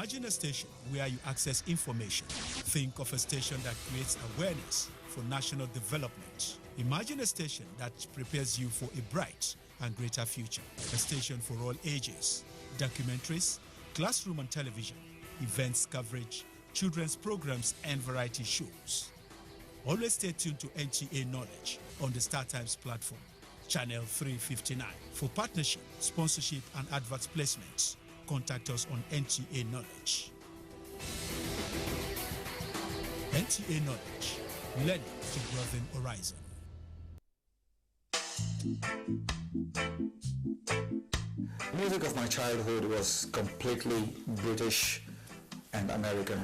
Imagine a station where you access information. Think of a station that creates awareness for national development. Imagine a station that prepares you for a bright and greater future. A station for all ages. Documentaries, classroom and television, events coverage, children's programs and variety shows. Always stay tuned to NTA Knowledge on the Star Times platform, channel 359. For partnership, sponsorship and advert placements, contact us on NTA Knowledge. NTA Knowledge, learning to broaden horizon. Music of my childhood was completely British and American.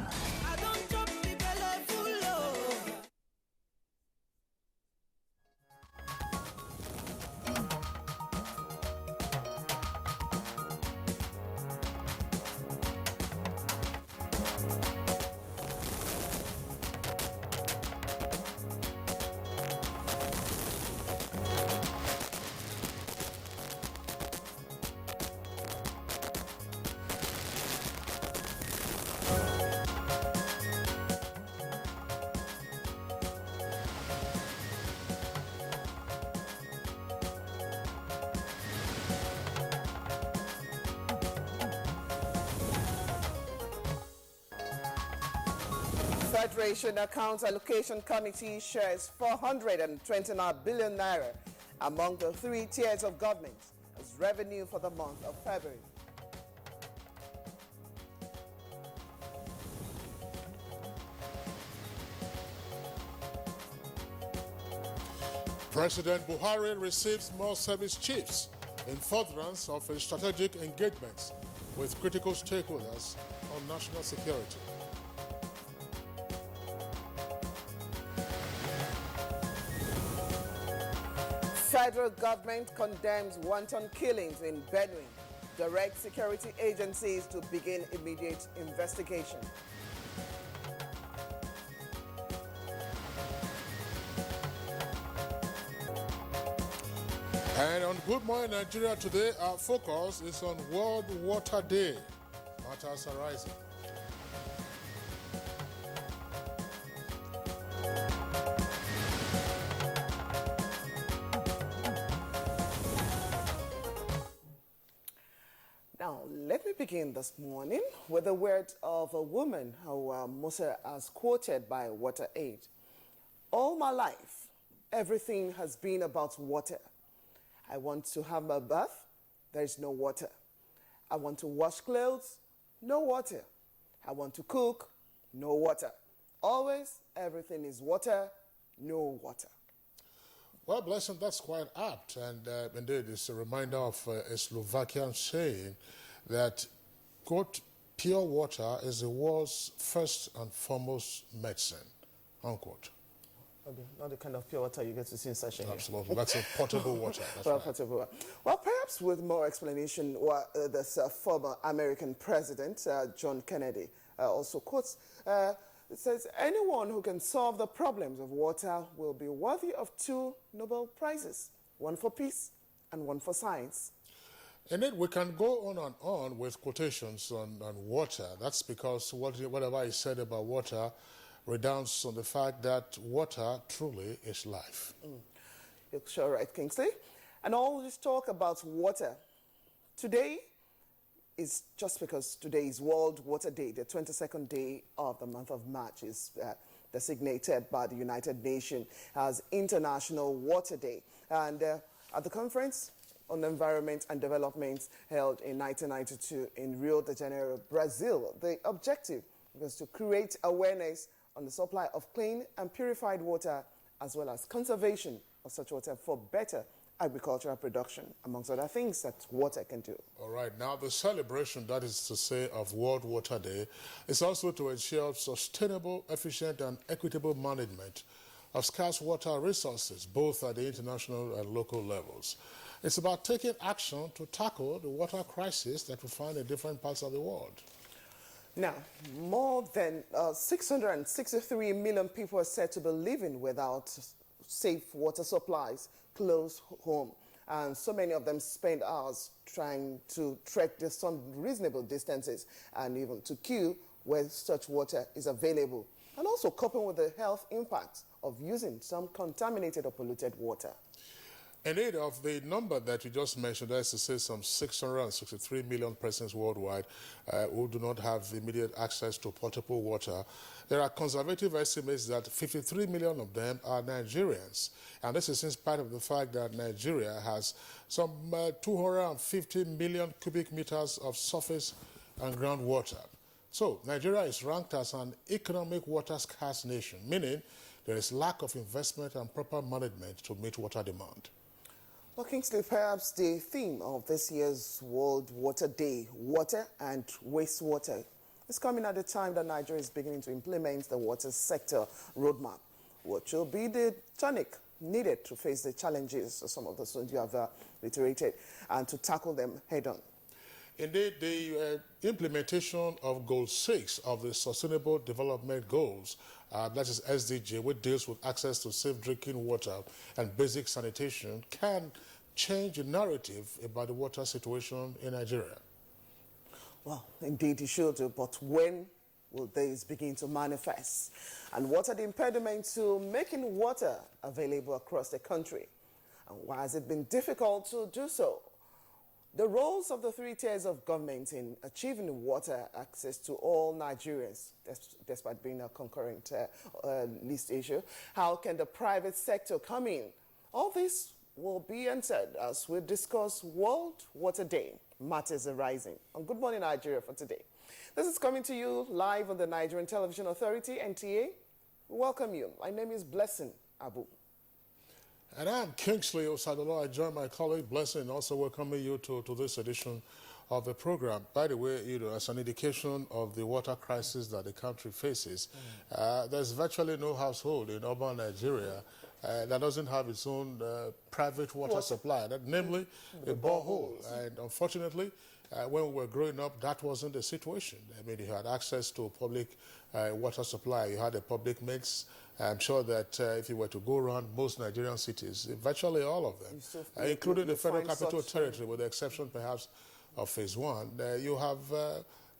Federation Accounts Allocation Committee shares 429 billion naira among the 3 tiers of government as revenue for the month of February. President Buhari receives more service chiefs in furtherance of his strategic engagements with critical stakeholders on national security. Federal government condemns wanton killings in Benue. Directs security agencies to begin immediate investigation. And on Good Morning Nigeria today, our focus is on World Water Day. Matters arising. Now, let me begin this morning with the words of a woman who Musa has quoted by WaterAid. All my life, everything has been about water. I want to have my bath, there is no water. I want to wash clothes, no water. I want to cook, no water. Always, everything is water, no water. Well, bless him, that's quite apt. And indeed, it's a reminder of a Slovakian saying that, quote, pure water is the world's first and foremost medicine, unquote. Not the kind of pure water you get to see in sachet. Absolutely. That's a potable water. That's well, right. potable water. Well, perhaps with more explanation, this former American president, John Kennedy, also quotes, it says, anyone who can solve the problems of water will be worthy of 2 Nobel Prizes, one for peace and one for science. Indeed, we can go on and on with quotations on water. That's because whatever is said about water redounds on the fact that water truly is life. You're sure right, Kingsley. And all this talk about water today is just because today is World Water Day. The 22nd day of the month of March is designated by the United Nations as International Water Day. And at the conference on Environment and Development held in 1992 in Rio de Janeiro, Brazil, the objective was to create awareness on the supply of clean and purified water, as well as conservation of such water for better agricultural production, amongst other things that water can do. All right. Now, the celebration, that is to say, of World Water Day is also to ensure sustainable, efficient, and equitable management of scarce water resources, both at the international and local levels. It's about taking action to tackle the water crisis that we find in different parts of the world. Now, more than 663 million people are said to be living without safe water supplies close home. and so many of them spend hours trying to trek some reasonable distances and even to queue where such water is available, and also coping with the health impacts of using some contaminated or polluted water. Indeed, of the number that you just mentioned, that is to say some 663 million persons worldwide who do not have immediate access to potable water, there are conservative estimates that 53 million of them are Nigerians. And this is in spite of the fact that Nigeria has some 250 million cubic meters of surface and groundwater. So Nigeria is ranked as an economic water scarce nation, meaning there is lack of investment and proper management to meet water demand. Well, Kingsley, perhaps the theme of this year's World Water Day, water and wastewater, is coming at a time that Nigeria is beginning to implement the water sector roadmap, which will be the tonic needed to face the challenges of some of the things you have reiterated and to tackle them head-on. Indeed, the implementation of Goal 6 of the Sustainable Development Goals, that is SDG, which deals with access to safe drinking water and basic sanitation, can change the narrative about the water situation in Nigeria. Well, indeed it should, but when will these begin to manifest? And what are the impediments to making water available across the country? And why has it been difficult to do so? The roles of the three tiers of government in achieving water access to all Nigerians, despite being a concurrent list issue. How can the private sector come in? All this will be answered as we discuss World Water Day, Matters Arising. On Good Morning Nigeria for today. This is coming to you live on the Nigerian Television Authority, NTA. We welcome you. My name is Blessing Abu. And I'm Kingsley Osadolo. I join my colleague Blessing, also welcoming you to this edition of the program. By the way, as an indication of the water crisis that the country faces, there's virtually no household in urban Nigeria that doesn't have its own private water supply, namely a borehole. And unfortunately, when we were growing up, that wasn't the situation. I mean, you had access to public water supply, you had a public mix. I'm sure that if you were to go around most Nigerian cities, virtually all of them, including the Federal Capital Territory, with the exception perhaps of Phase 1, you have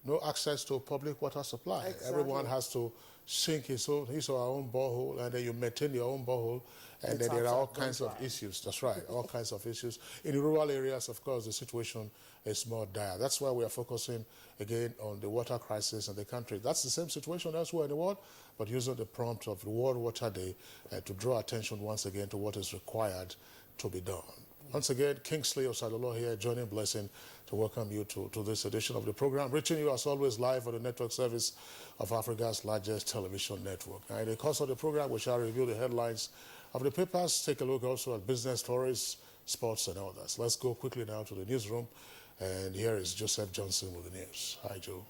no access to public water supply. Exactly. Everyone has to sink his or her own borehole, and then you maintain your own borehole, and then there are all kinds of issues. That's right, all kinds of issues. In rural areas, of course, the situation is more dire. That's why we are focusing again on the water crisis in the country. That's the same situation elsewhere in the world, but using the prompt of the World Water Day to draw attention once again to what is required to be done. Once again, Kingsley Osadolo here, joining Blessing to welcome you to this edition of the program, reaching you as always live on the network service of Africa's largest television network. Now, in the course of the program, we shall review the headlines of the papers, take a look also at business stories, sports and others. Let's go quickly now to the newsroom, and here is Joseph Johnson with the news. Hi, Joe.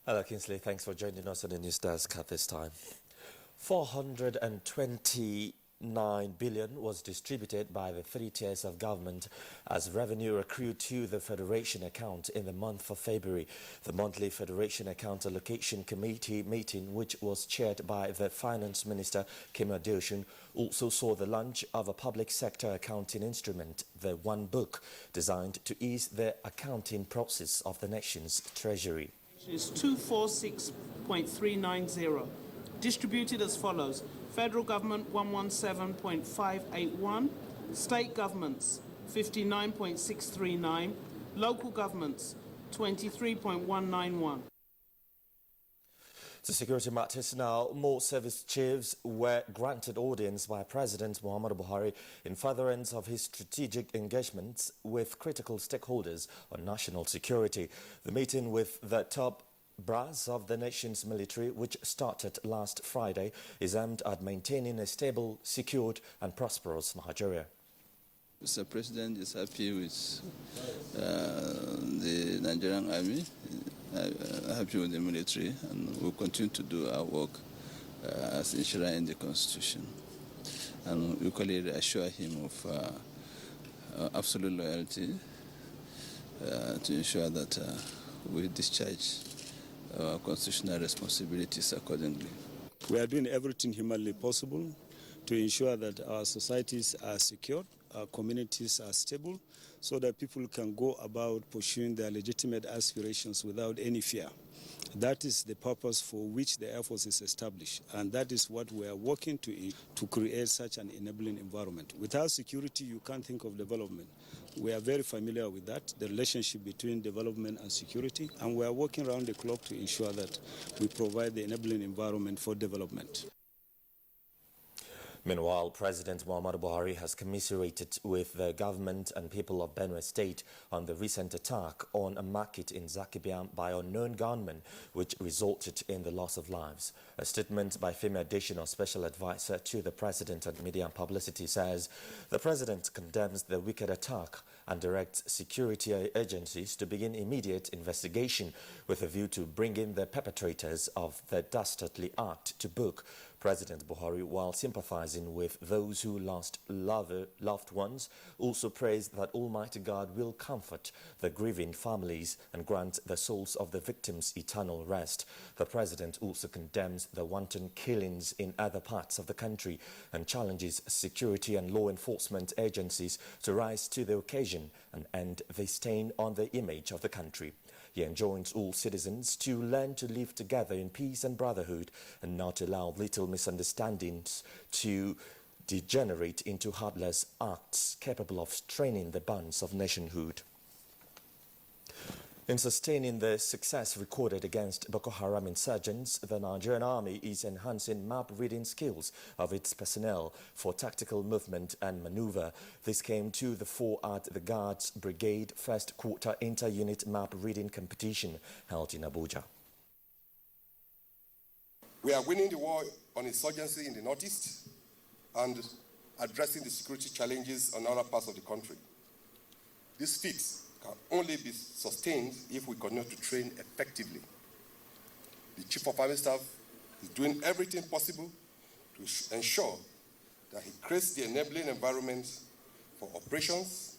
Hello, Kingsley. Thanks for joining us on the news desk at this time. 429 billion was distributed by the three tiers of government as revenue accrued to the Federation account in the month of February. The monthly Federation Account Allocation Committee meeting, which was chaired by the Finance Minister Kim Adeosun, also saw the launch of a public sector accounting instrument, the One Book, designed to ease the accounting process of the nation's treasury. Is 246.390, distributed as follows: Federal Government 117.581, State Governments 59.639, Local Governments 23.191. To security matters now, more service chiefs were granted audience by President Muhammadu Buhari in furtherance of his strategic engagements with critical stakeholders on national security. The meeting with the top brass of the nation's military, which started last Friday, is aimed at maintaining a stable, secured and prosperous Nigeria. Mr. President is happy with the Nigerian Army, happy with the military, and we'll continue to do our work as enshrined in the Constitution. And we equally reassure him of absolute loyalty to ensure that we discharge our constitutional responsibilities accordingly. We are doing everything humanly possible to ensure that our societies are secured communities are stable, so that people can go about pursuing their legitimate aspirations without any fear. That is the purpose for which the Air Force is established, and that is what we are working to create such an enabling environment. Without security, you can't think of development. We are very familiar with that, the relationship between development and security, and we are working around the clock to ensure that we provide the enabling environment for development. Meanwhile, President Muhammadu Buhari has commiserated with the government and people of Benue State on the recent attack on a market in Zakibiam by unknown gunmen, which resulted in the loss of lives. A statement by Femi Adesina, Special Advisor to the President on Media and Publicity, says the President condemns the wicked attack and directs security agencies to begin immediate investigation with a view to bringing the perpetrators of the dastardly act to book. President Buhari, while sympathizing with those who lost loved ones, also praised that Almighty God will comfort the grieving families and grant the souls of the victims eternal rest. The President also condemns the wanton killings in other parts of the country and challenges security and law enforcement agencies to rise to the occasion and end the stain on the image of the country. He enjoins all citizens to learn to live together in peace and brotherhood and not allow little misunderstandings to degenerate into heartless acts capable of straining the bonds of nationhood. In sustaining the success recorded against Boko Haram insurgents, the Nigerian Army is enhancing map reading skills of its personnel for tactical movement and maneuver. This came to the fore at the Guards Brigade First Quarter Inter-Unit Map Reading Competition held in Abuja. We are winning the war on insurgency in the northeast and addressing the security challenges on other parts of the country. This feat can only be sustained if we continue to train effectively. The Chief of Army Staff is doing everything possible to ensure that he creates the enabling environment for operations,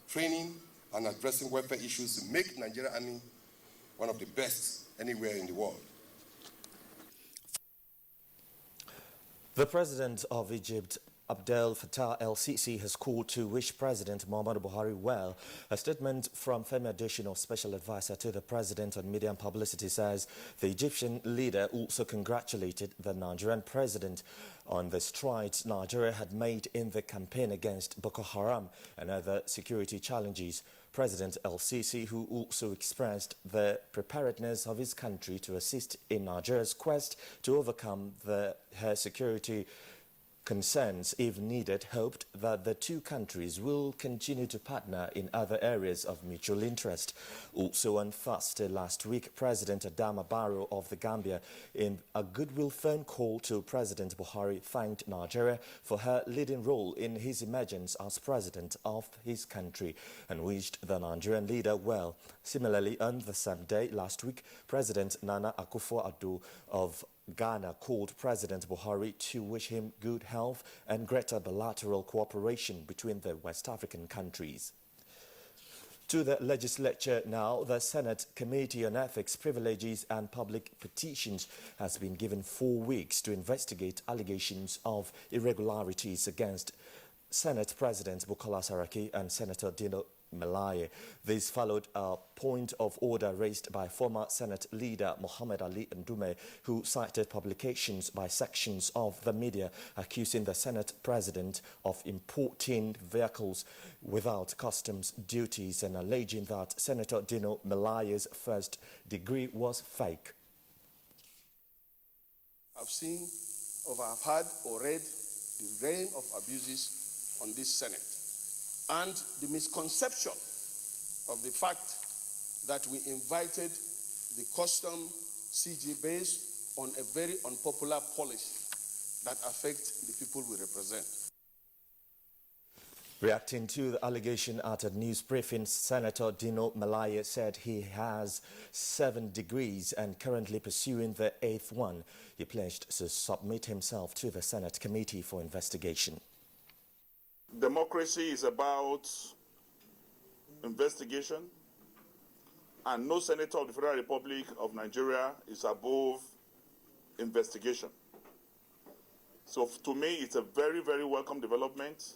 training, and addressing welfare issues to make Nigerian Army one of the best anywhere in the world. The President of Egypt, Abdel Fattah el-Sisi, has called to wish President Muhammadu Buhari well. A statement from Femi Adesina, Special Advisor to the President on Media and Publicity, says the Egyptian leader also congratulated the Nigerian President on the strides Nigeria had made in the campaign against Boko Haram and other security challenges. President el-Sisi, who also expressed the preparedness of his country to assist in Nigeria's quest to overcome her security concerns, if needed, hoped that the two countries will continue to partner in other areas of mutual interest. Also on Thursday last week, President Adama Barrow of the Gambia, in a goodwill phone call to President Buhari, thanked Nigeria for her leading role in his emergence as president of his country and wished the Nigerian leader well. Similarly, on the same day last week, President Nana Akufo-Addo of Ghana called President Buhari to wish him good health and greater bilateral cooperation between the West African countries. To the legislature now, the Senate Committee on Ethics, Privileges and Public Petitions has been given 4 weeks to investigate allegations of irregularities against Senate President Bukola Saraki and Senator Dino Melaye. This followed a point of order raised by former Senate leader Mohammed Ali Ndume, who cited publications by sections of the media accusing the Senate President of importing vehicles without customs duties and alleging that Senator Dino Melaye's first degree was fake. I've seen or I've heard or read the reign of abuses on this Senate, and the misconception of the fact that we invited the custom CG based on a very unpopular policy that affects the people we represent. Reacting to the allegation at a news briefing, Senator Dino Melaye said he has 7 degrees and currently pursuing the 8th one. He pledged to submit himself to the Senate Committee for investigation. Democracy is about investigation, and no senator of the Federal Republic of Nigeria is above investigation. So to me, it's a very, very welcome development.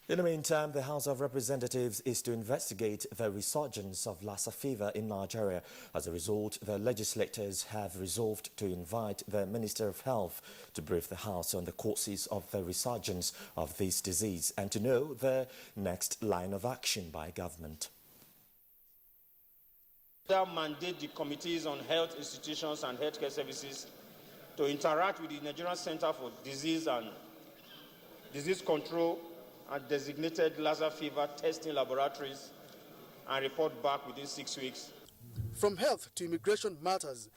In the meantime, the House of Representatives is to investigate the resurgence of Lassa fever in Nigeria. As a result, the legislators have resolved to invite the Minister of Health to brief the House on the causes of the resurgence of this disease and to know the next line of action by government. That mandate the committees on health institutions and healthcare services to interact with the Nigerian Center for Disease and Disease Control and designated Lassa fever testing laboratories and report back within 6 weeks. From health to immigration matters.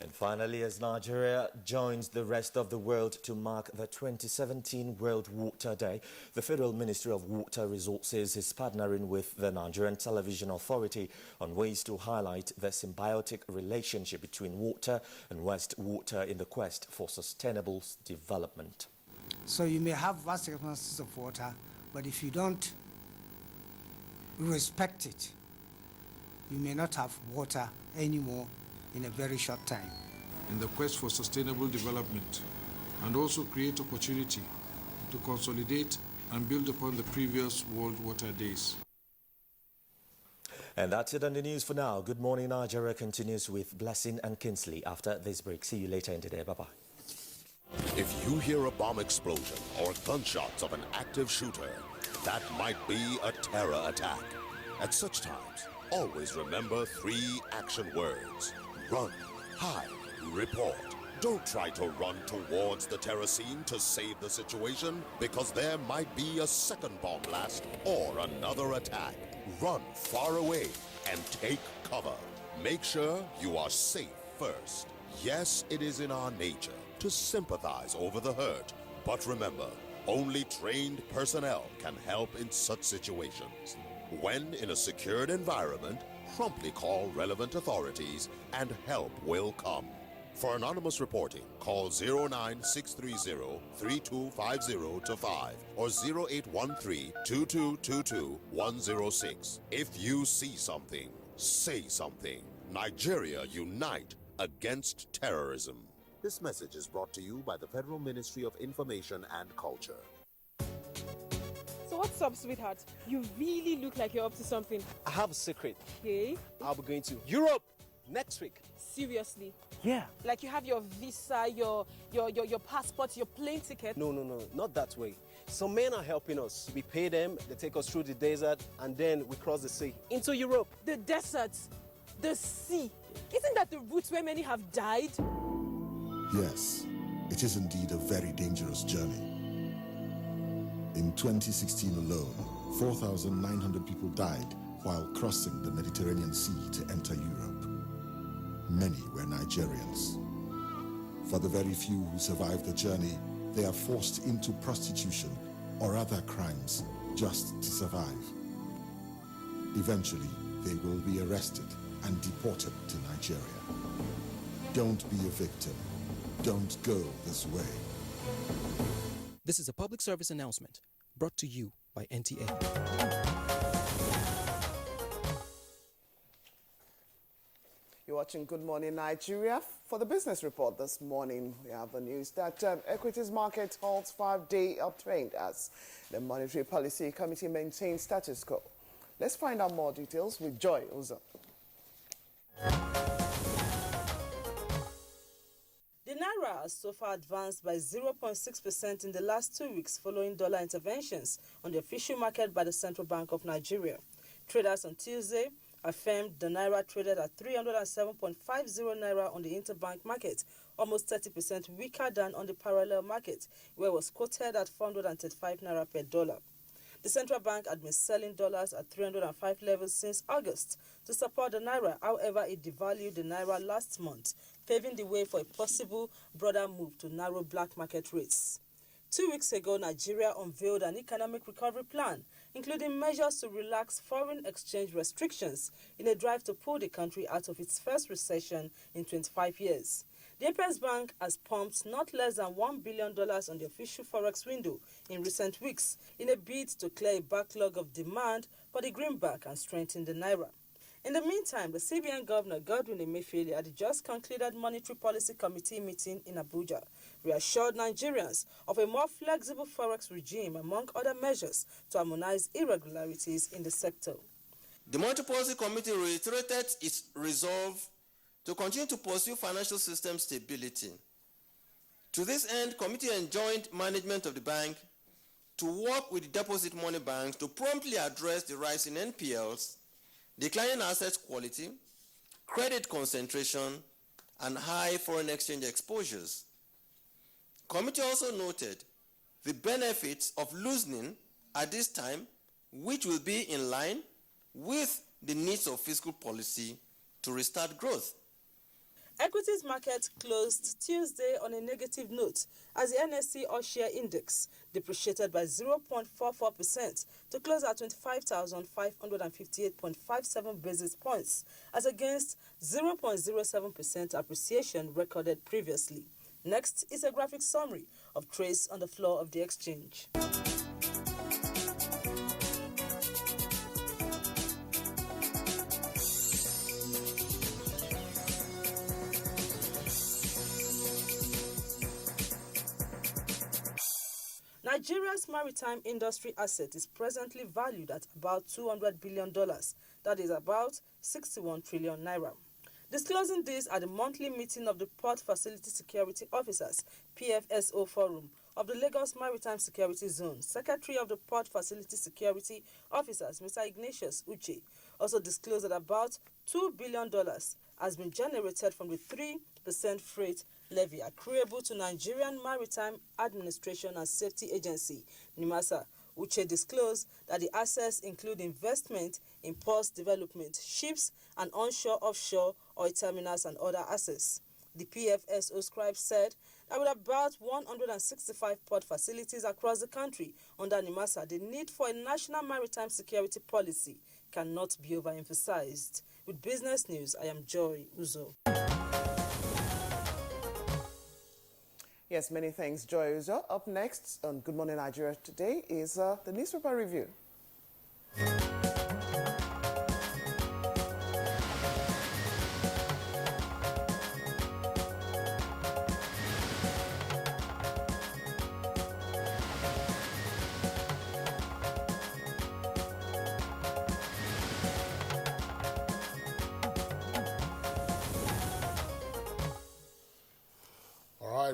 And finally, as Nigeria joins the rest of the world to mark the 2017 World Water Day, the Federal Ministry of Water Resources is partnering with the Nigerian Television Authority on ways to highlight the symbiotic relationship between water and wastewater in the quest for sustainable development. So you may have vast expanses of water, but if you don't respect it, you may not have water anymore in a very short time. In the quest for sustainable development, and also create opportunity to consolidate and build upon the previous World Water Days. And that's it on the news for now. Good Morning Nigeria continues with Blessing and Kinsley after this break. See you later in the day. Bye-bye. If you hear a bomb explosion or gunshots of an active shooter, that might be a terror attack. At such times, always remember 3 action words. Run, hide, report. Don't try to run towards the terror scene to save the situation, because there might be a second bomb blast or another attack. Run far away and take cover. Make sure you are safe first. Yes, it is in our nature to sympathize over the hurt, but remember, only trained personnel can help in such situations. When in a secured environment, promptly call relevant authorities and help will come. For anonymous reporting, call 09630-3250-5 or 0813-2222-106. If you see something, say something. Nigeria unite against terrorism. This message is brought to you by the Federal Ministry of Information and Culture. So what's up, sweetheart? You really look like you're up to something. I have a secret. Okay. I'll be going to Europe next week. Seriously? Yeah. Like you have your visa, your passport, your plane ticket? No, not that way. Some men are helping us. We pay them, they take us through the desert, and then we cross the sea into Europe. The desert, the sea. Isn't that the route where many have died? Yes, it is indeed a very dangerous journey. In 2016 alone, 4,900 people died while crossing the Mediterranean Sea to enter Europe. Many were Nigerians. For the very few who survived the journey, they are forced into prostitution or other crimes just to survive. Eventually, they will be arrested and deported to Nigeria. Don't be a victim. Don't go this way. This is a public service announcement brought to you by NTA. You're watching Good Morning Nigeria. For the business report this morning, we have the news that equities market holds 5-day uptrend as the Monetary Policy Committee maintains status quo. Let's find out more details with Joy Uzo. The Naira has so far advanced by 0.6% in the last 2 weeks following dollar interventions on the official market by the Central Bank of Nigeria. Traders on Tuesday affirmed the Naira traded at 307.50 Naira on the interbank market, almost 30% weaker than on the parallel market, where it was quoted at 435 Naira per dollar. The central bank had been selling dollars at 305 levels since August to support the Naira. However, it devalued the Naira last month, paving the way for a possible broader move to narrow black market rates. 2 weeks ago, Nigeria unveiled an economic recovery plan, including measures to relax foreign exchange restrictions in a drive to pull the country out of its first recession in 25 years. The Apex Bank has pumped not less than $1 billion on the official forex window in recent weeks in a bid to clear a backlog of demand for the greenback and strengthen the Naira. In the meantime, the CBN Governor Godwin Emefiele at the just concluded Monetary Policy Committee meeting in Abuja reassured Nigerians of a more flexible forex regime, among other measures, to harmonize irregularities in the sector. The Monetary Policy Committee reiterated its resolve to continue to pursue financial system stability. To this end, the committee enjoined management of the bank to work with the deposit money banks to promptly address the rise in NPLs, declining asset quality, credit concentration, and high foreign exchange exposures. The committee also noted the benefits of loosening at this time, which will be in line with the needs of fiscal policy to restart growth. Equities market closed Tuesday on a negative note as the NSE All-Share Index depreciated by 0.44% to close at 25,558.57 basis points, as against 0.07% appreciation recorded previously. Next is a graphic summary of trades on the floor of the exchange. Nigeria's maritime industry asset is presently valued at about $200 billion, that is about 61 trillion naira. Disclosing this at the monthly meeting of the Port Facility Security Officers (PFSO) Forum of the Lagos Maritime Security Zone, Secretary of the Port Facility Security Officers, Mr. Ignatius Uche, also disclosed that about $2 billion has been generated from the 3% freight levy accruable to Nigerian Maritime Administration and Safety Agency, NIMASA. Uche disclosed that the assets include investment in ports development, ships, and onshore, offshore oil terminals and other assets. The PFSO scribe said that with about 165 port facilities across the country under NIMASA, the need for a national maritime security policy cannot be overemphasized. With Business News, I am Joy Uzo. Yes, many thanks, Joy Uzo. Up next on Good Morning Nigeria today is the newspaper review.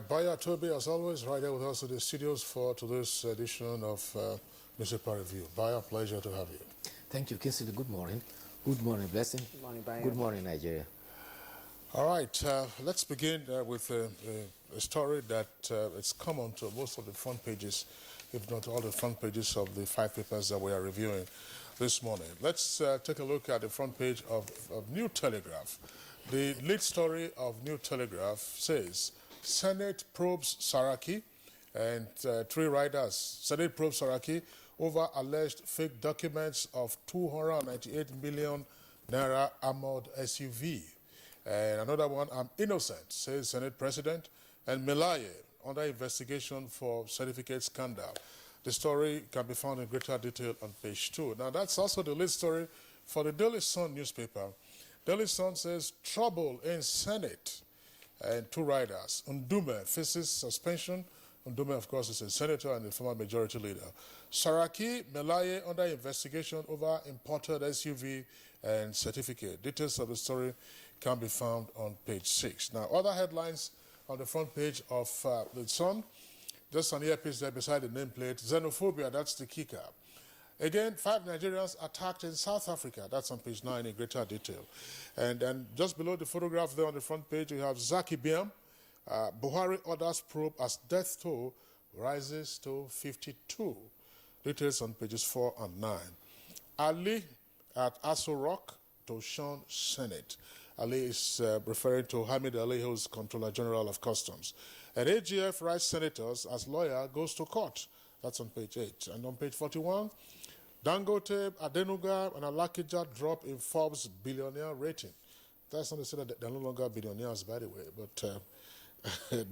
Baya Toby, as always, right here with us in the studios for today's edition of Newspaper Review. Baya, pleasure to have you. Thank you, Kinsley. Good morning. Good morning, Blessing. Good morning, Baya. Good morning, Nigeria. All right, let's begin with a story that is common to most of the front pages, if not all the front pages of the 5 papers that we are reviewing this morning. Let's take a look at the front page of New Telegraph. The lead story of New Telegraph says, Senate probes Saraki and 3 riders. Senate probes Saraki over alleged fake documents of 298 million naira armored SUV. And another one, I'm innocent, says Senate President. And Melaye under investigation for certificate scandal. The story can be found in greater detail on page 2. Now, that's also the lead story for the Daily Sun newspaper. Daily Sun says, trouble in Senate. And 2 riders. Ndume faces suspension. Ndume, of course, is a senator and a former majority leader. Saraki, Melaye under investigation over imported SUV and certificate. Details of the story can be found on page 6. Now, other headlines on the front page of the Sun. Just an earpiece there beside the nameplate. Xenophobia, that's the kicker. Again, 5 Nigerians attacked in South Africa. That's on page 9 in greater detail. And then just below the photograph there on the front page, you have Zaki Biam. Buhari orders probe as death toll rises to 52. Details on pages 4 and 9. Ali at Aso Rock to shun Senate. Ali is referring to Hamid Ali, who's Controller General of Customs. And AGF writes senators as lawyer goes to court. That's on page 8. And on page 41, Dangote, Adenuga, and Alakija drop in Forbes billionaire rating. That's not to say that they're no longer billionaires, by the way, but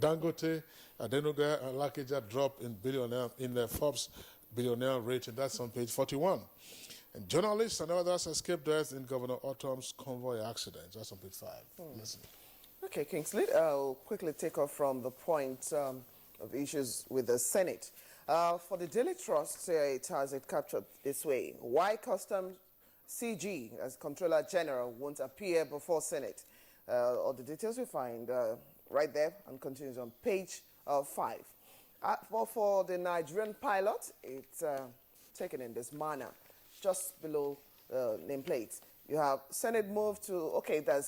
Dangote, Adenuga, and Alakija drop in Forbes billionaire rating. That's on page 41. And journalists and others escaped death in Governor Autumn's convoy accident. That's on page 5. Listen. Okay, Kingsley, I'll quickly take off from the point of issues with the Senate. For the Daily Trust, it has it captured this way. Why Customs CG, as Controller General, won't appear before Senate. All the details we find right there and continues on page 5. For the Nigerian pilot, it's taken in this manner, just below nameplate. You have Senate move to, okay, there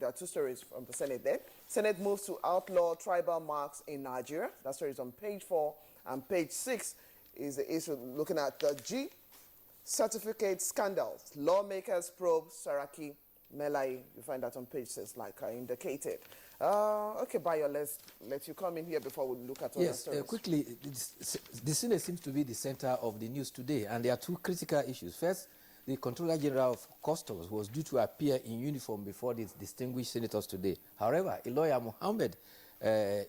are 2 stories from the Senate there. Senate moves to outlaw tribal marks in Nigeria. That story is on page 4. And page 6 is the issue looking at the G certificate scandals. Lawmakers probe Saraki Melai. You find that on page 6, like I indicated. Okay, Bayo, let's let you come in here before we look at other stories. Quickly, the Senate seems to be the center of the news today, and there are 2 critical issues. First, the Controller General of Customs was due to appear in uniform before the distinguished senators today. However, a lawyer, Mohammed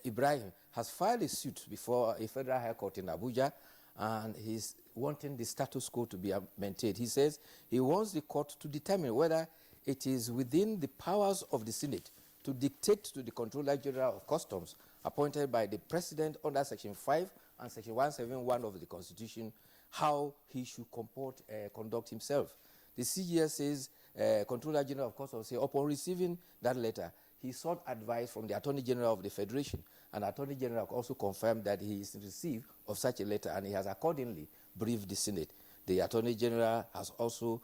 Ibrahim, has filed a suit before a federal high court in Abuja, and he's wanting the status quo to be maintained. He says he wants the court to determine whether it is within the powers of the Senate to dictate to the Controller General of Customs, appointed by the President under Section 5 and Section 171 of the Constitution, how he should conduct himself. The CGS says, Controller General of Customs says, upon receiving that letter, he sought advice from the Attorney General of the Federation, and Attorney General also confirmed that he is in receipt of such a letter, and he has accordingly briefed the Senate. The Attorney General has also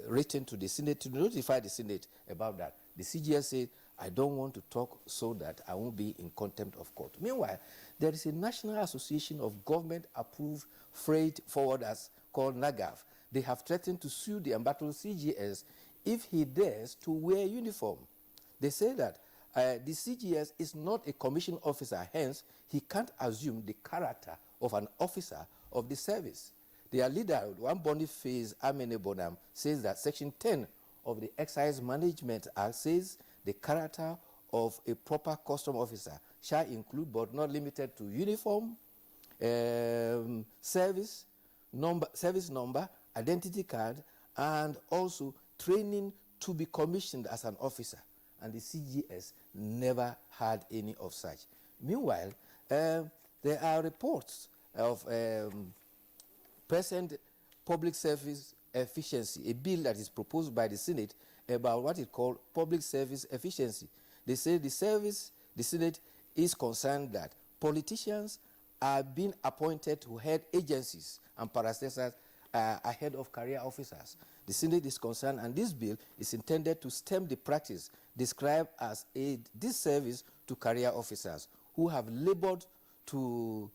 written to the Senate to notify the Senate about that. The CGS said, I don't want to talk so that I won't be in contempt of court. Meanwhile, there is a National Association of Government-Approved Freight Forwarders called NAGAF. They have threatened to sue the embattled CGS if he dares to wear uniform. They say that the CGS is not a commissioned officer, hence he can't assume the character of an officer of the service. Their leader, one Boniface Amene Bonham, says that Section 10 of the Excise Management Act says the character of a proper custom officer shall include, but not limited to, uniform, service number, identity card, and also training to be commissioned as an officer. And the CGS never had any of such. Meanwhile, there are reports of present public service efficiency, a bill that is proposed by the Senate about what is called public service efficiency. They say the Senate is concerned that politicians are being appointed to head agencies and parastatals ahead of career officers. The Senate is concerned, and this bill is intended to stem the practice described as a disservice to career officers who have labored to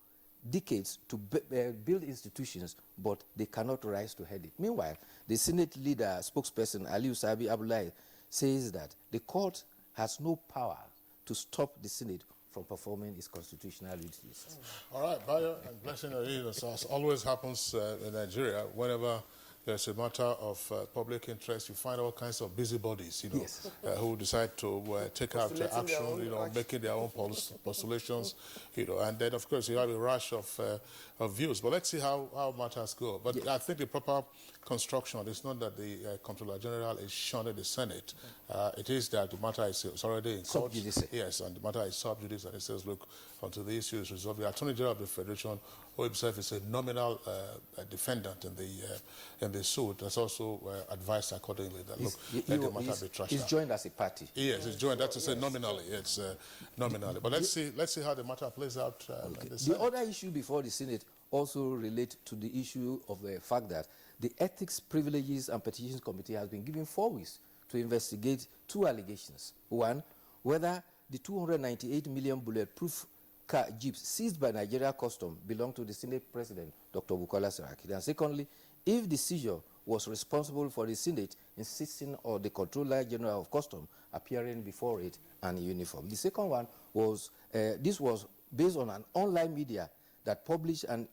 decades to build institutions, but they cannot rise to head it. Meanwhile, the Senate leader, spokesperson Aliu Sabi Abdullahi, says that the court has no power to stop the Senate from performing its constitutional duties. All right, Bayo, and blessing as always happens in Nigeria, whenever there's a matter of public interest, you find all kinds of busybodies, Yes. Who decide to take out action, making their own postulations, and then, of course, you have a rush of views. But let's see how matters go. But I think the proper construction is not that the Comptroller General is shunning the Senate. It is that the matter is already in court. Yes, and the matter is sub judice, and it says, look, until the issue is resolved, the Attorney General of the Federation, who himself is a nominal defendant in the suit, has also advised accordingly that, look, let the matter be trashed out. He's joined as a party. Yes, he's joined. That's to say nominally. It's nominally. But let's see how the matter plays out. The other issue before the Senate also relates to the issue of the fact that the Ethics, Privileges and Petitions Committee has been given 4 weeks to investigate 2 allegations. One, whether the 298 million bulletproof car jeeps seized by Nigeria Custom belong to the Senate President, Dr. Bukola Saraki. And secondly, if the seizure was responsible for the Senate insisting on the Controller General of Custom appearing before it and in uniform. The second one was, this was based on an online media that published a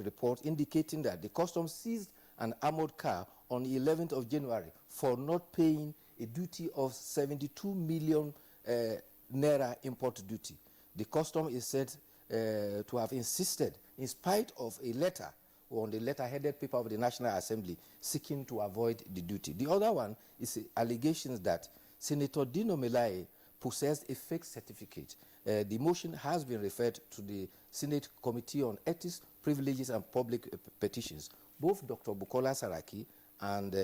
report indicating that the Customs seized an armored car on the 11th of January for not paying a duty of 72 million naira import duty. The Custom is said to have insisted, in spite of a letter on the letter-headed paper of the National Assembly seeking to avoid the duty. The other one is allegations that Senator Dino Melaye possessed a fake certificate. The motion has been referred to the Senate Committee on Ethics, Privileges and Public Petitions. Both Dr. Bukola Saraki and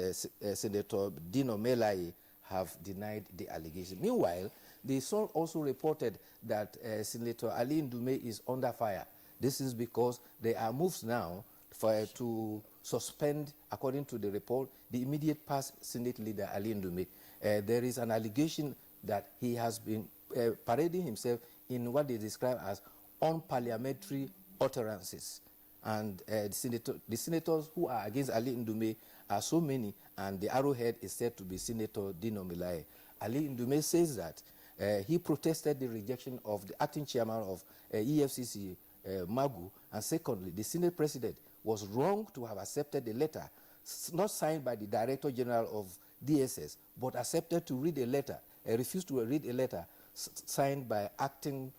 Senator Dino Melaye have denied the allegation. Meanwhile, the Sun also reported that Senator Ali Ndume is under fire. This is because there are moves now to suspend, according to the report, the immediate past Senate leader Ali Ndume. There is an allegation that he has been parading himself in what they describe as unparliamentary utterances. And the senators who are against Ali Ndume are so many, and the arrowhead is said to be Senator Dino Melaye. Ali Ndume says that he protested the rejection of the acting chairman of EFCC, Magu, and secondly, the Senate president was wrong to have accepted the letter, not signed by the Director General of DSS, but accepted to read a letter, refused to read a letter signed by acting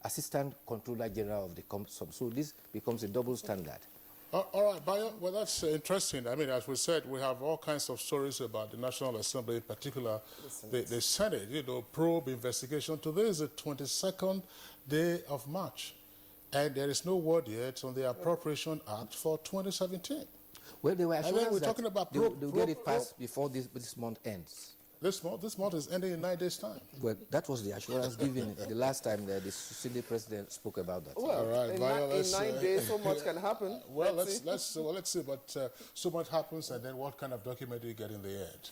Assistant Controller General of the COMSOM. So this becomes a double standard. All right, Bayo, well, that's interesting. I mean, as we said, we have all kinds of stories about the National Assembly, in particular the Senate, probe investigation. Today is the 22nd day of March, and there is no word yet on the Appropriation Act for 2017. Well, they were assured that they'll get it passed before this month ends. This month is ending in 9 days' time. Well, that was the assurance given the last time the Senate president spoke about that. Well, all right, in 9 days, so much can happen. Well, let's see. But so much happens, and then what kind of document do you get in the end?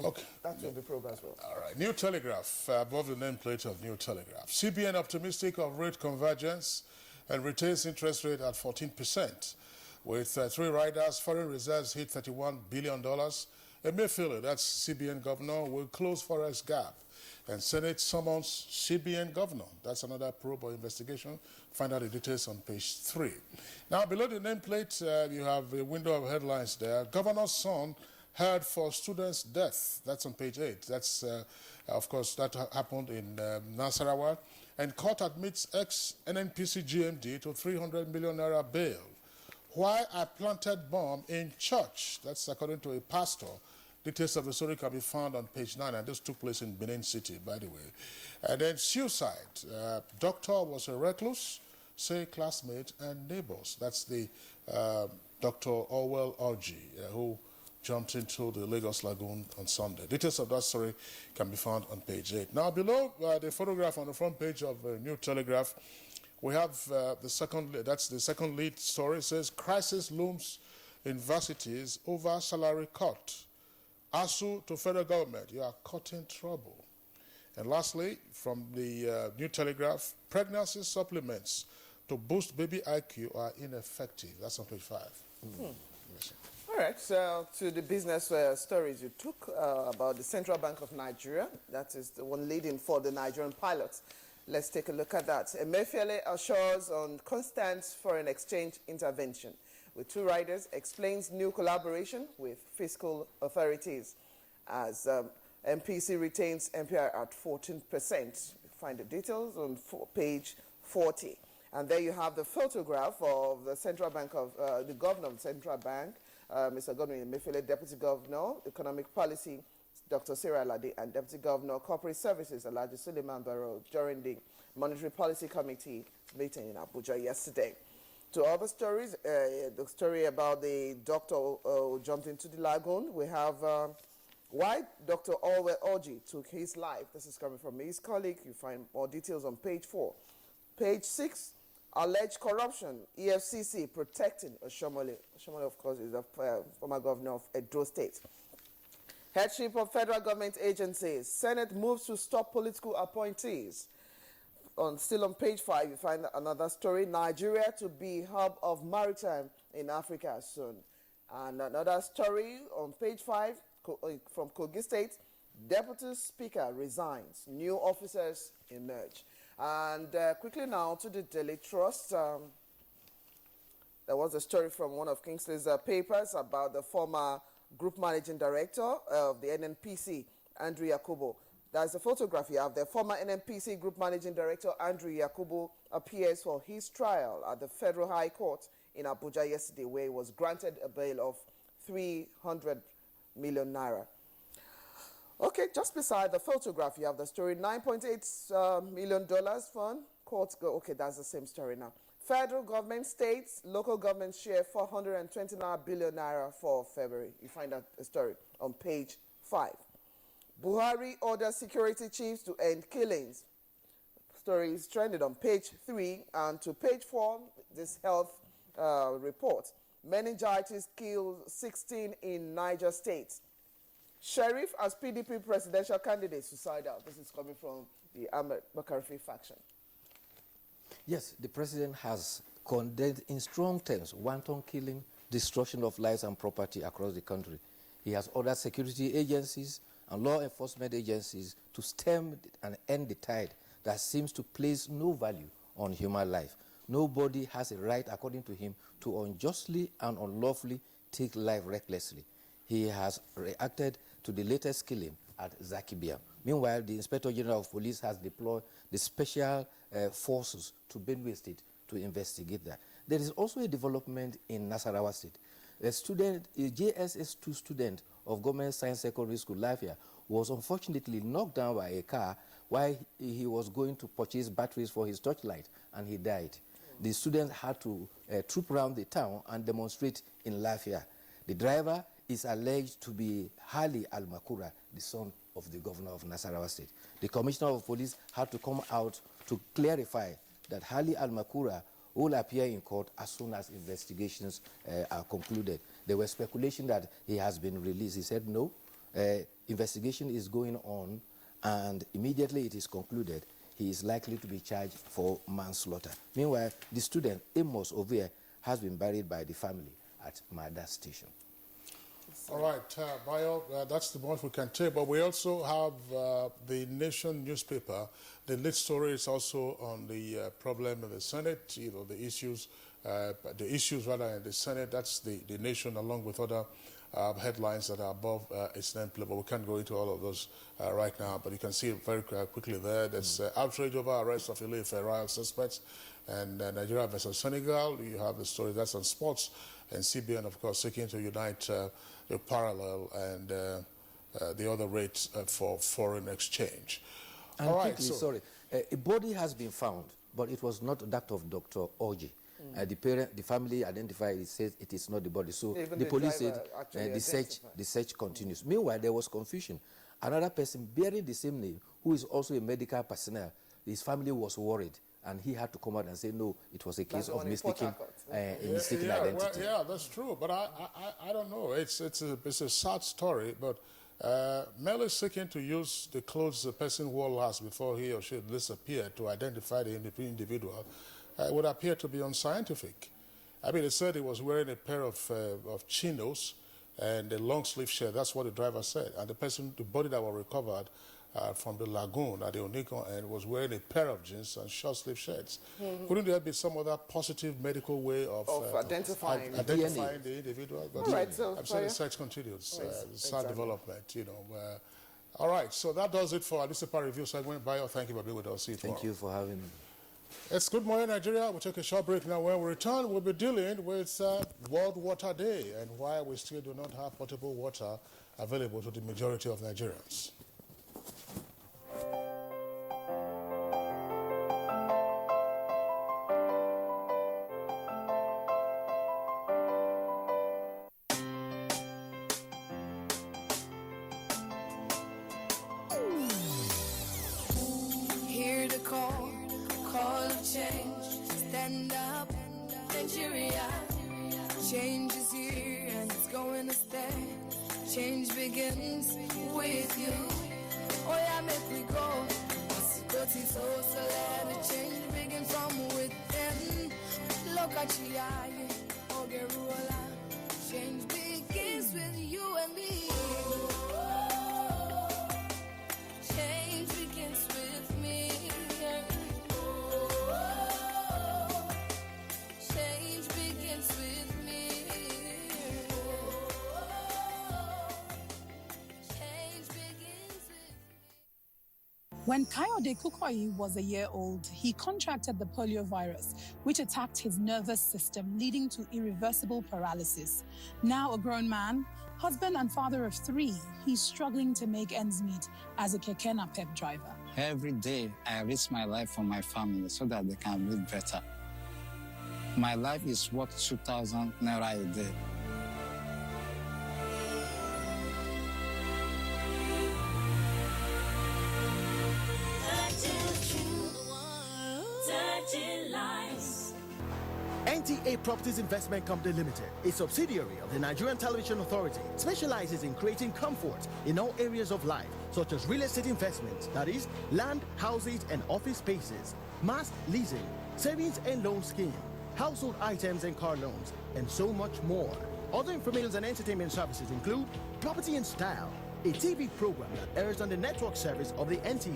Okay, that will be probed as well. All right, New Telegraph, above the nameplate of New Telegraph. CBN optimistic of rate convergence and retains interest rate at 14%. With 3 riders, foreign reserves hit $31 billion. Emefiele, that's CBN governor, will close forex gap. And Senate summons CBN governor. That's another probe or investigation. Find out the details on page 3. Now, below the nameplate, you have a window of headlines there. Governor's son held for student's death. That's on page 8. That's, of course, that happened in Nasarawa. And court admits ex-NNPC GMD to 300 million naira bail. Why I planted bomb in church. That's according to a pastor. Details of the story can be found on page 9, and this took place in Benin City, by the way. And then suicide. Doctor was a recluse, say classmate and neighbors. That's the Dr. Orwell Orji, who jumped into the Lagos Lagoon on Sunday. Details of that story can be found on page 8. Now, below the photograph on the front page of New Telegraph, we have the second lead story. It says, crisis looms in varsities over salary cut. ASU to federal government, you are caught in trouble. And lastly, from the New Telegraph, pregnancy supplements to boost baby IQ are ineffective. That's on page 5. Yes, all right, so to the business stories you took about the Central Bank of Nigeria. That is the one leading for the Nigerian pilots. Let's take a look at that. Emefiele assures on constant foreign exchange intervention. With 2 riders, explains new collaboration with fiscal authorities as MPC retains MPR at 14%. You find the details on page 40. And there you have the photograph of the Central Bank of the Governor of the Central Bank, Mr. Godwin Emefiele, Deputy Governor, Economic Policy, Dr. Sarah Lade, and Deputy Governor, Corporate Services, Alhaji Suleiman Barrow, during the Monetary Policy Committee meeting in Abuja yesterday. To other stories, the story about the doctor who jumped into the lagoon, we have why Dr. Orwell Orji took his life. This is coming from his colleague. You find more details on page 4. Page 6, alleged corruption, EFCC protecting Oshomole. Oshomole, of course, is the former governor of Edo State. Headship of federal government agencies. Senate moves to stop political appointees. Still on page 5, you find another story. Nigeria to be hub of maritime in Africa soon. And another story on page 5 from Kogi State. Deputy Speaker resigns. New officers emerge. And quickly now to the Daily Trust. There was a story from one of Kingsley's papers about the former Group Managing Director of the NNPC, Andrew Yakubu. There's a photograph here of the former NNPC Group Managing Director, Andrew Yakubu, appears for his trial at the Federal High Court in Abuja yesterday, where he was granted a bail of 300 million naira. Okay, just beside the photograph, you have the story, $9.8 million fund. Courts go, okay, that's the same story now. Federal government, states, local governments share 429 billion naira for February. You find that story on page 5. Buhari orders security chiefs to end killings. Story is trended on page 3, and to page 4, this health report. Meningitis kills 16 in Niger State. Sheriff as PDP presidential candidate suicidal. This is coming from the Ahmed Bakarfi faction. Yes, the president has condemned in strong terms wanton killing, destruction of lives and property across the country. He has ordered security agencies and law enforcement agencies to stem and end the tide that seems to place no value on human life. Nobody has a right, according to him, to unjustly and unlawfully take life recklessly. He has reacted to the latest killing at Zakibia. Meanwhile, the Inspector General of Police has deployed the special forces to Benue State to investigate that. There is also a development in Nasarawa State. A JSS2 student of Government Science Secondary School, Lafia, was unfortunately knocked down by a car while he was going to purchase batteries for his torchlight, and he died. The students had to troop around the town and demonstrate in Lafia. The driver is alleged to be Hali Al-Makura, the son of the governor of Nasarawa State. The commissioner of police had to come out to clarify that Hali Al-Makura will appear in court as soon as investigations are concluded. There was speculation that he has been released. He said no, investigation is going on, and immediately it is concluded, he is likely to be charged for manslaughter. Meanwhile, the student, Amos Ovia, has been buried by the family at Mada Station. All right, Bayo, that's the most we can take, but we also have the Nation newspaper. The lead story is also on the problem in the Senate, you know, the issues rather in the Senate. That's the Nation, along with other headlines that are above its nameplate, but we can't go into all of those right now, but you can see it very quickly there. There's outrage over arrest of elite royal suspects, and Nigeria versus Senegal. You have the story that's on sports, and CBN, of course, seeking to unite the parallel and the other rates for foreign exchange. And all right, quickly, sorry, a body has been found, but it was not that of Dr. Oji. The family identified, it says it is not the body. So the police said the search continues. Meanwhile, there was confusion. Another person bearing the same name, who is also a medical personnel, his family was worried, and he had to come out and say, no, it was a case of mistaken identity. Well, yeah, that's true, but I don't know. It's a sad story, but merely seeking to use the clothes the person wore last before he or she disappeared to identify the individual would appear to be unscientific. I mean, they said he was wearing a pair of chinos and a long sleeve shirt. That's what the driver said. And the body that was recovered from the lagoon at the Oniko end was wearing a pair of jeans and short sleeve shirts. Couldn't there be some other positive medical way of identifying the individual? But right, so I'm sure the search continues. Sad development, you know. All right, so that does it for our newspaper review segment. Bayo, thank you for being with us. Thank you for having me. It's Good Morning Nigeria. We'll take a short break now. When we return, we'll be dealing with World Water Day and why we still do not have potable water available to the majority of Nigerians. Hear the call of change. Stand up, Nigeria. Change is here and it's going to stay. Change begins with you. Oh yeah, make we go. Dirty so let the change begin from within. Look at you, Ogeruola. Change begins with you and me. Change begins with me. Change begins with me. Change begins with me. When Kayode Kukoyi was a year old, he contracted the polio virus, which attacked his nervous system, leading to irreversible paralysis. Now a grown man, husband and father of 3, he's struggling to make ends meet as a keke napep driver. Every day, I risk my life for my family so that they can live better. My life is worth 2,000 naira a day. NTA Properties Investment Company Limited, a subsidiary of the Nigerian Television Authority, specializes in creating comfort in all areas of life, such as real estate investments, that is, land, houses, and office spaces, mass leasing, savings and loan scheme, household items and car loans, and so much more. Other information and entertainment services include Property in Style, a TV program that airs on the network service of the NTA,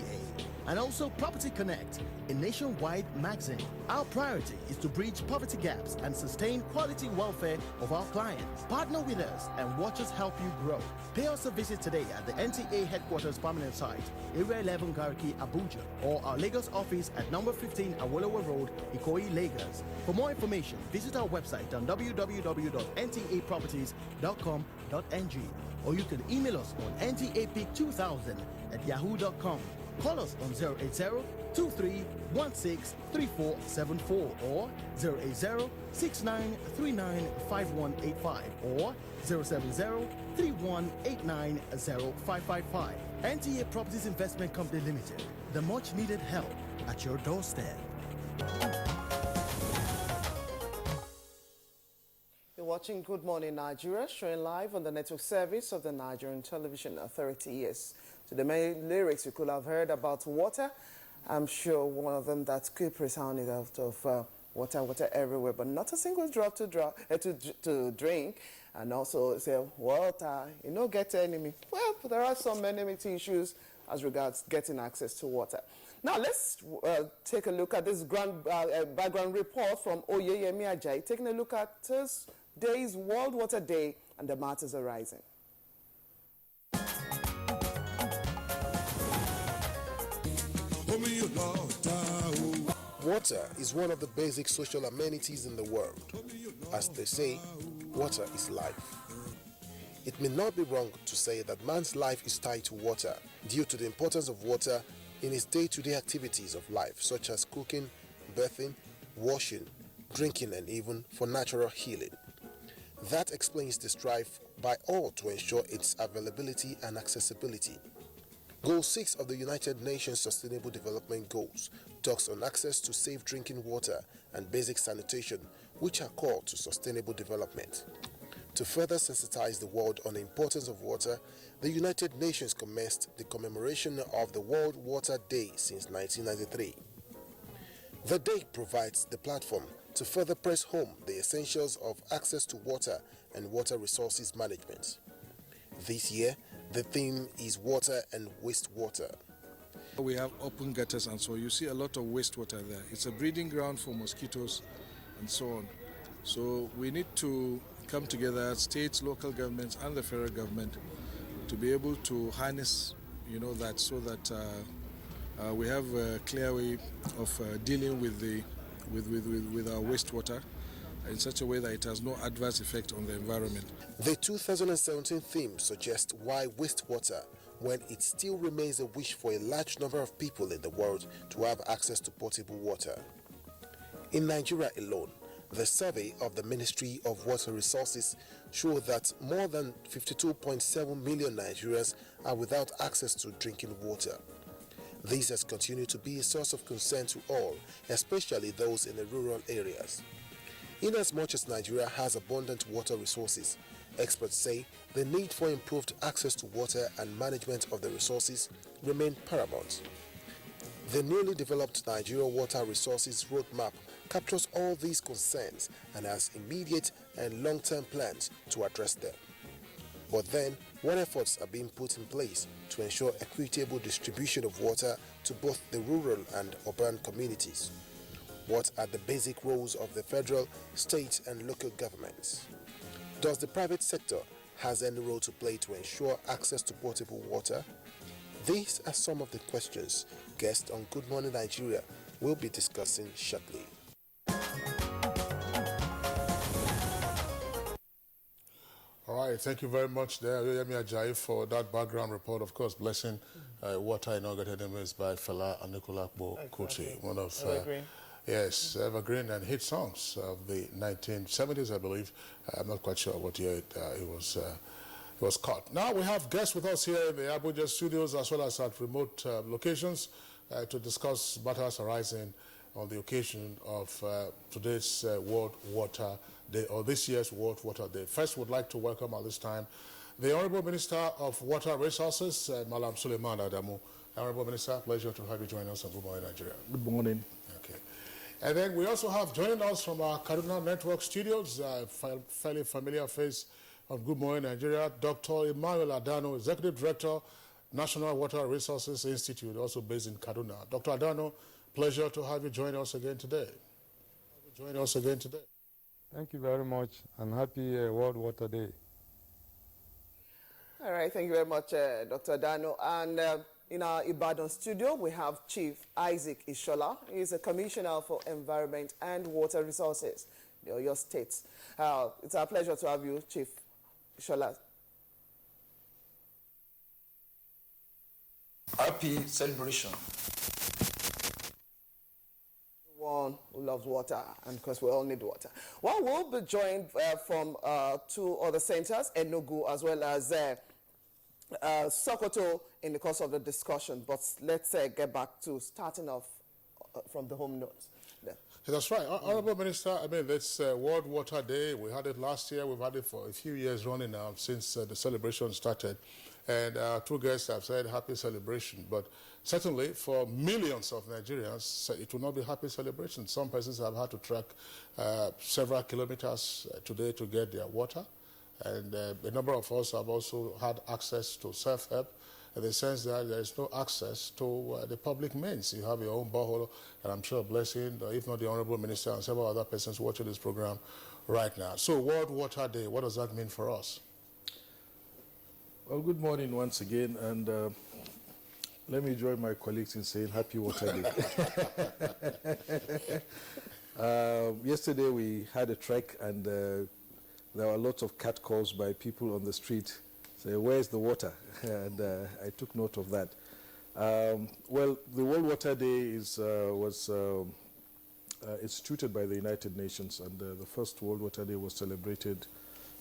and also Property Connect, a nationwide magazine. Our priority is to bridge poverty gaps and sustain quality welfare of our clients. Partner with us and watch us help you grow. Pay us a visit today at the NTA headquarters permanent site, Area 11 Garki, Abuja, or our Lagos office at number 15 Awolowo Road, Ikoyi, Lagos. For more information, visit our website on www.ntaproperties.com.ng, or you can email us on ntapic2000@yahoo.com. Call us on 080-2316-3474 or 080-6939-5185 or 070-3189-0555. NTA Properties Investment Company Limited, the much needed help at your doorstep. You're watching Good Morning Nigeria, showing live on the network service of the Nigerian Television Authority. Yes, to the main lyrics you could have heard about water. I'm sure one of them that keep resounding out of water everywhere, but not a single drop to drink. And also say, water, you know, get enemy. Well, there are some enmity issues as regards getting access to water. Now, let's take a look at this background report from Oyeyemi Ajayi, taking a look at this day's World Water Day and the matters arising. Water is one of the basic social amenities in the world. As they say, water is life. It may not be wrong to say that man's life is tied to water due to the importance of water in his day-to-day activities of life, such as cooking, bathing, washing, drinking, and even for natural healing. That explains the strive by all to ensure its availability and accessibility. Goal 6 of the United Nations Sustainable Development Goals talks on access to safe drinking water and basic sanitation, which are core to sustainable development. To further sensitize the world on the importance of water, the United Nations commenced the commemoration of the World Water Day since 1993. The day provides the platform to further press home the essentials of access to water and water resources management. This year, the theme is water and wastewater. We have open gutters, and so you see a lot of wastewater there. It's a breeding ground for mosquitoes and so on. So we need to come together, states, local governments, and the federal government, to be able to harness, that, so that we have a clear way of dealing with our wastewater in such a way that it has no adverse effect on the environment. The 2017 theme suggests why wastewater, when it still remains a wish for a large number of people in the world to have access to potable water. In Nigeria alone, the survey of the Ministry of Water Resources showed that more than 52.7 million Nigerians are without access to drinking water. This has continued to be a source of concern to all, especially those in the rural areas. Inasmuch as Nigeria has abundant water resources, experts say the need for improved access to water and management of the resources remain paramount. The newly developed Nigeria Water Resources Roadmap captures all these concerns and has immediate and long-term plans to address them. But then, what efforts are being put in place to ensure equitable distribution of water to both the rural and urban communities? What are the basic roles of the federal, state, and local governments? Does the private sector have any role to play to ensure access to potable water? These are some of the questions guests on Good Morning Nigeria will be discussing shortly. All right, thank you very much there, Yemi Ajayi, for that background report. Of course, Blessing Water in Oga Enemies by Fela Anikulapo Kuti, one of evergreen and hit songs of the 1970s, I believe. I'm not quite sure what year it was caught. Now we have guests with us here in the Abuja studios as well as at remote locations to discuss matters arising on the occasion of today's World Water Day, or this year's World Water Day. First, would like to welcome at this time the Honorable Minister of Water Resources, Malam Suleiman Adamu. Honorable Minister, pleasure to have you join us on Good Morning Nigeria. Good morning. Okay. And then we also have joining us from our Kaduna Network studios, fairly familiar face on Good Morning Nigeria, Dr. Emmanuel Adano, Executive Director, National Water Resources Institute, also based in Kaduna. Dr. Adano, pleasure to have you join us again today. Thank you very much, and happy World Water Day. All right, thank you very much, Dr. Adano. And in our Ibadan studio, we have Chief Isaac Ishola. He's a Commissioner for Environment and Water Resources, your state. It's our pleasure to have you, Chief Ishola. Happy celebration. One who loves water, and of course we all need water. Well, we'll be joined from two other centers, Enugu as well as Sokoto, in the course of the discussion. But let's get back to starting off from the home notes. Yeah. That's right. Honorable Minister, I mean, it's World Water Day. We had it last year. We've had it for a few years running now since the celebration started. And two guests have said happy celebration. But certainly for millions of Nigerians, it will not be happy celebration. Some persons have had to trek several kilometers today to get their water. And a number of us have also had access to self-help in the sense that there is no access to the public means. You have your own borehole, and I'm sure Blessing, if not the Honorable Minister and several other persons watching this program right now. So World Water Day, what does that mean for us? Well, good morning once again, and let me join my colleagues in saying Happy Water Day. Yesterday we had a trek, and there were lots of catcalls by people on the street saying, "Where's the water?" And I took note of that. Well, the World Water Day was instituted by the United Nations, and the first World Water Day was celebrated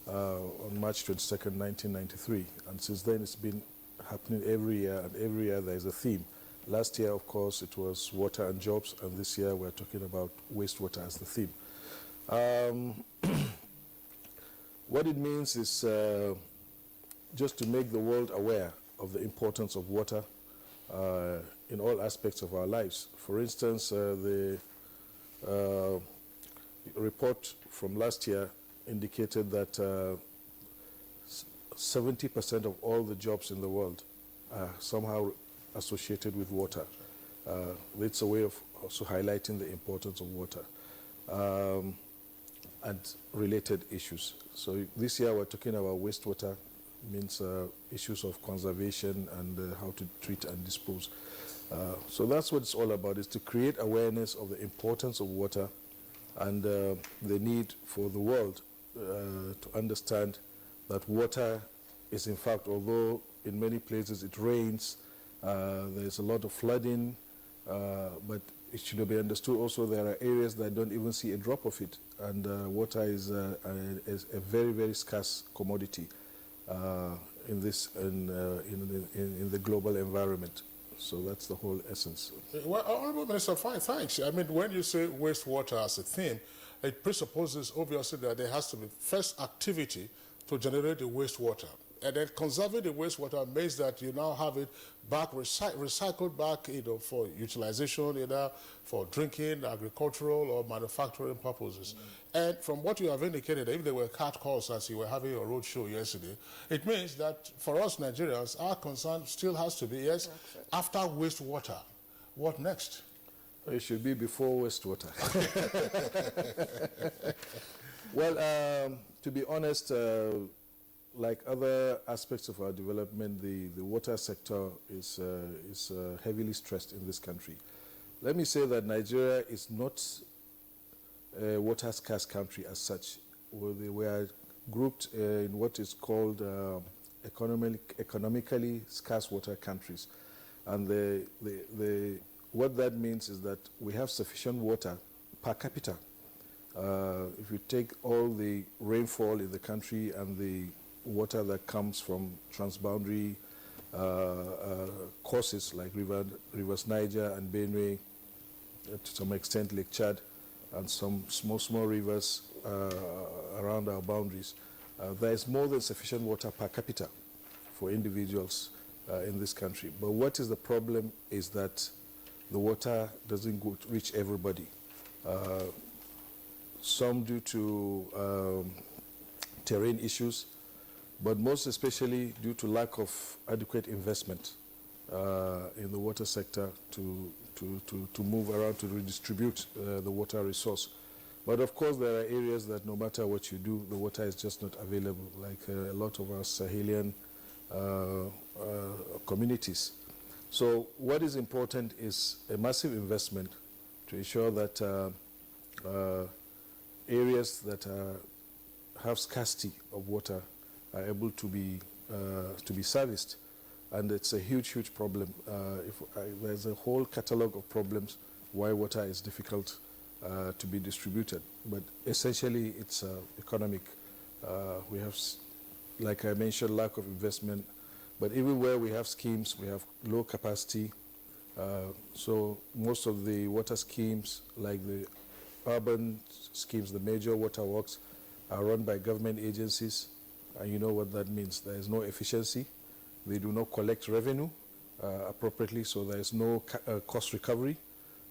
on March 22nd, 1993. And since then, it's been happening every year, and every year there is a theme. Last year, of course, it was water and jobs, and this year we're talking about wastewater as the theme. What it means is just to make the world aware of the importance of water in all aspects of our lives. For instance, the report from last year indicated that 70% of all the jobs in the world are somehow associated with water. It's a way of also highlighting the importance of water and related issues. So this year we're talking about wastewater, means issues of conservation and how to treat and dispose. So that's what it's all about, is to create awareness of the importance of water and the need for the world to understand that water is, in fact, although in many places it rains, there's a lot of flooding, but it should be understood also there are areas that don't even see a drop of it, and water is a very, very scarce commodity in the global environment. So that's the whole essence. Well, Honorable Minister, fine, thanks. I mean, when you say wastewater as a theme, it presupposes obviously that there has to be first activity to generate the wastewater. And then conserving the wastewater means that you now have it back, recycled back, for utilization, either for drinking, agricultural, or manufacturing purposes. And from what you have indicated, if there were catcalls as you were having your road show yesterday, it means that for us Nigerians, our concern still has to be, yes, after wastewater, what next? It should be before wastewater. Well, to be honest, like other aspects of our development, the water sector is heavily stressed in this country. Let me say that Nigeria is not a water scarce country as such. We are grouped in what is called economically scarce water countries. And what that means is that we have sufficient water per capita. If you take all the rainfall in the country and the water that comes from transboundary courses like rivers Niger and Benue, to some extent Lake Chad, and some small rivers around our boundaries, there is more than sufficient water per capita for individuals in this country. But what is the problem is that the water doesn't reach everybody. Some due to terrain issues, but most especially due to lack of adequate investment in the water sector to move around to redistribute the water resource. But of course there are areas that no matter what you do, the water is just not available, like a lot of our Sahelian communities. So what is important is a massive investment to ensure that areas that have scarcity of water are able to be serviced. And it's a huge problem. There's a whole catalog of problems why water is difficult to be distributed. But essentially, it's economic. We have, like I mentioned, lack of investment. But even where we have schemes, we have low capacity. So most of the water schemes, like the urban schemes, the major water works, are run by government agencies. And you know what that means. There is no efficiency. They do not collect revenue appropriately, so there is no cost recovery.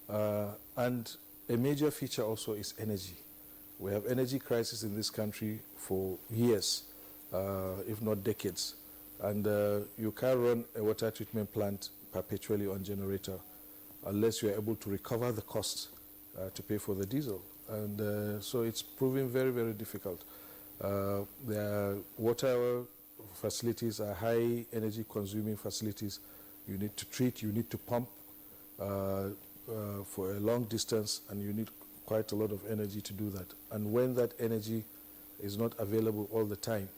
And a major feature also is energy. We have energy crisis in this country for years, if not decades. And you can't run a water treatment plant perpetually on generator unless you are able to recover the costs to pay for the diesel. And so it's proving very difficult. The water facilities are high energy consuming facilities. You need to treat, you need to pump for a long distance, and you need quite a lot of energy to do that. And when that energy is not available all the time,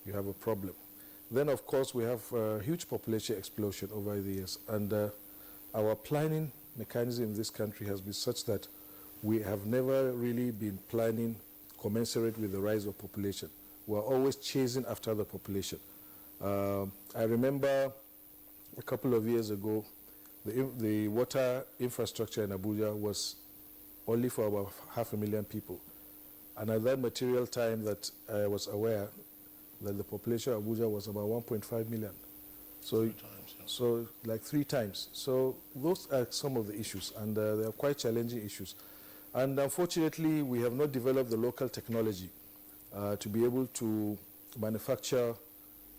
you have a problem. Then of course we have a huge population explosion over the years, and our planning mechanism in this country has been such that we have never really been planning commensurate with the rise of population. We're always chasing after the population. I remember a couple of years ago, the water infrastructure in Abuja was only for about 500,000 people. And at that material time that I was aware that the population of Abuja was about 1.5 million. So, so like 3 times. So those are some of the issues, and they are quite challenging issues. And unfortunately, we have not developed the local technology to be able to manufacture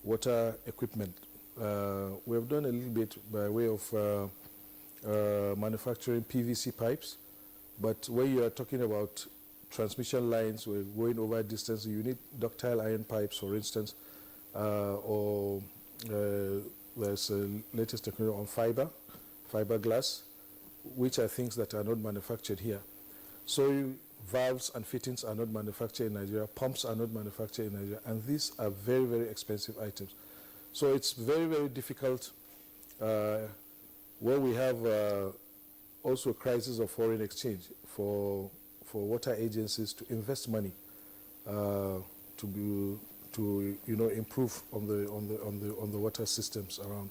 water equipment. We have done a little bit by way of manufacturing PVC pipes, but when you are talking about transmission lines, we're going over distance, you need ductile iron pipes, for instance, or there's a latest technology on fiberglass, which are things that are not manufactured here. So valves and fittings are not manufactured in Nigeria, pumps are not manufactured in Nigeria, and these are very expensive items. So it's very difficult where we have also a crisis of foreign exchange for water agencies to invest money to improve on the water systems around.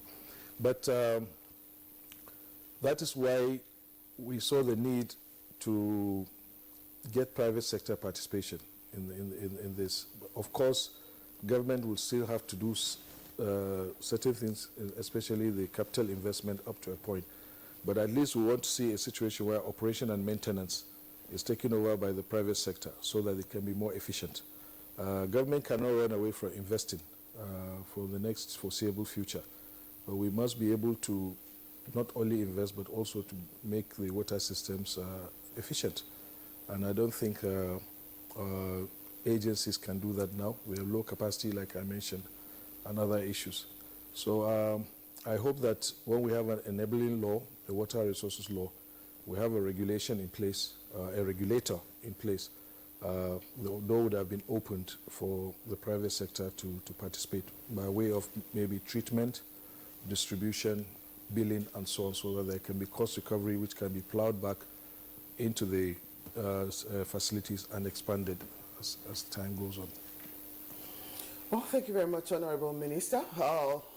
But that is why we saw the need to get private sector participation in this. Of course, government will still have to do certain things, especially the capital investment up to a point. But at least we want to see a situation where operation and maintenance is taken over by the private sector so that it can be more efficient. Government cannot run away from investing for the next foreseeable future. But we must be able to not only invest, but also to make the water systems efficient. And I don't think agencies can do that now. We have low capacity, like I mentioned, and other issues. So I hope that when we have an enabling law, a water resources law, we have a regulation in place, a regulator in place, the door would have been opened for the private sector to participate by way of maybe treatment, distribution, billing, and so on, so that there can be cost recovery which can be plowed back into the facilities and expanded as time goes on. Well, thank you very much, Honorable Minister.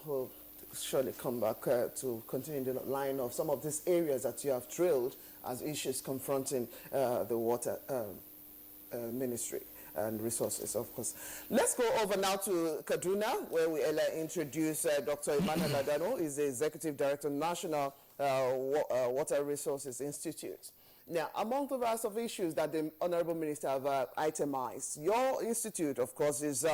We'll surely come back to continue the line of some of these areas that you have trailed as issues confronting the water ministry and resources, of course. Let's go over now to Kaduna, where we introduce Dr. Emmanuel Adano. He's the Executive Director, National Water Resources Institute. Now, among the vast of issues that the Honorable Minister have itemized, your institute, of course, is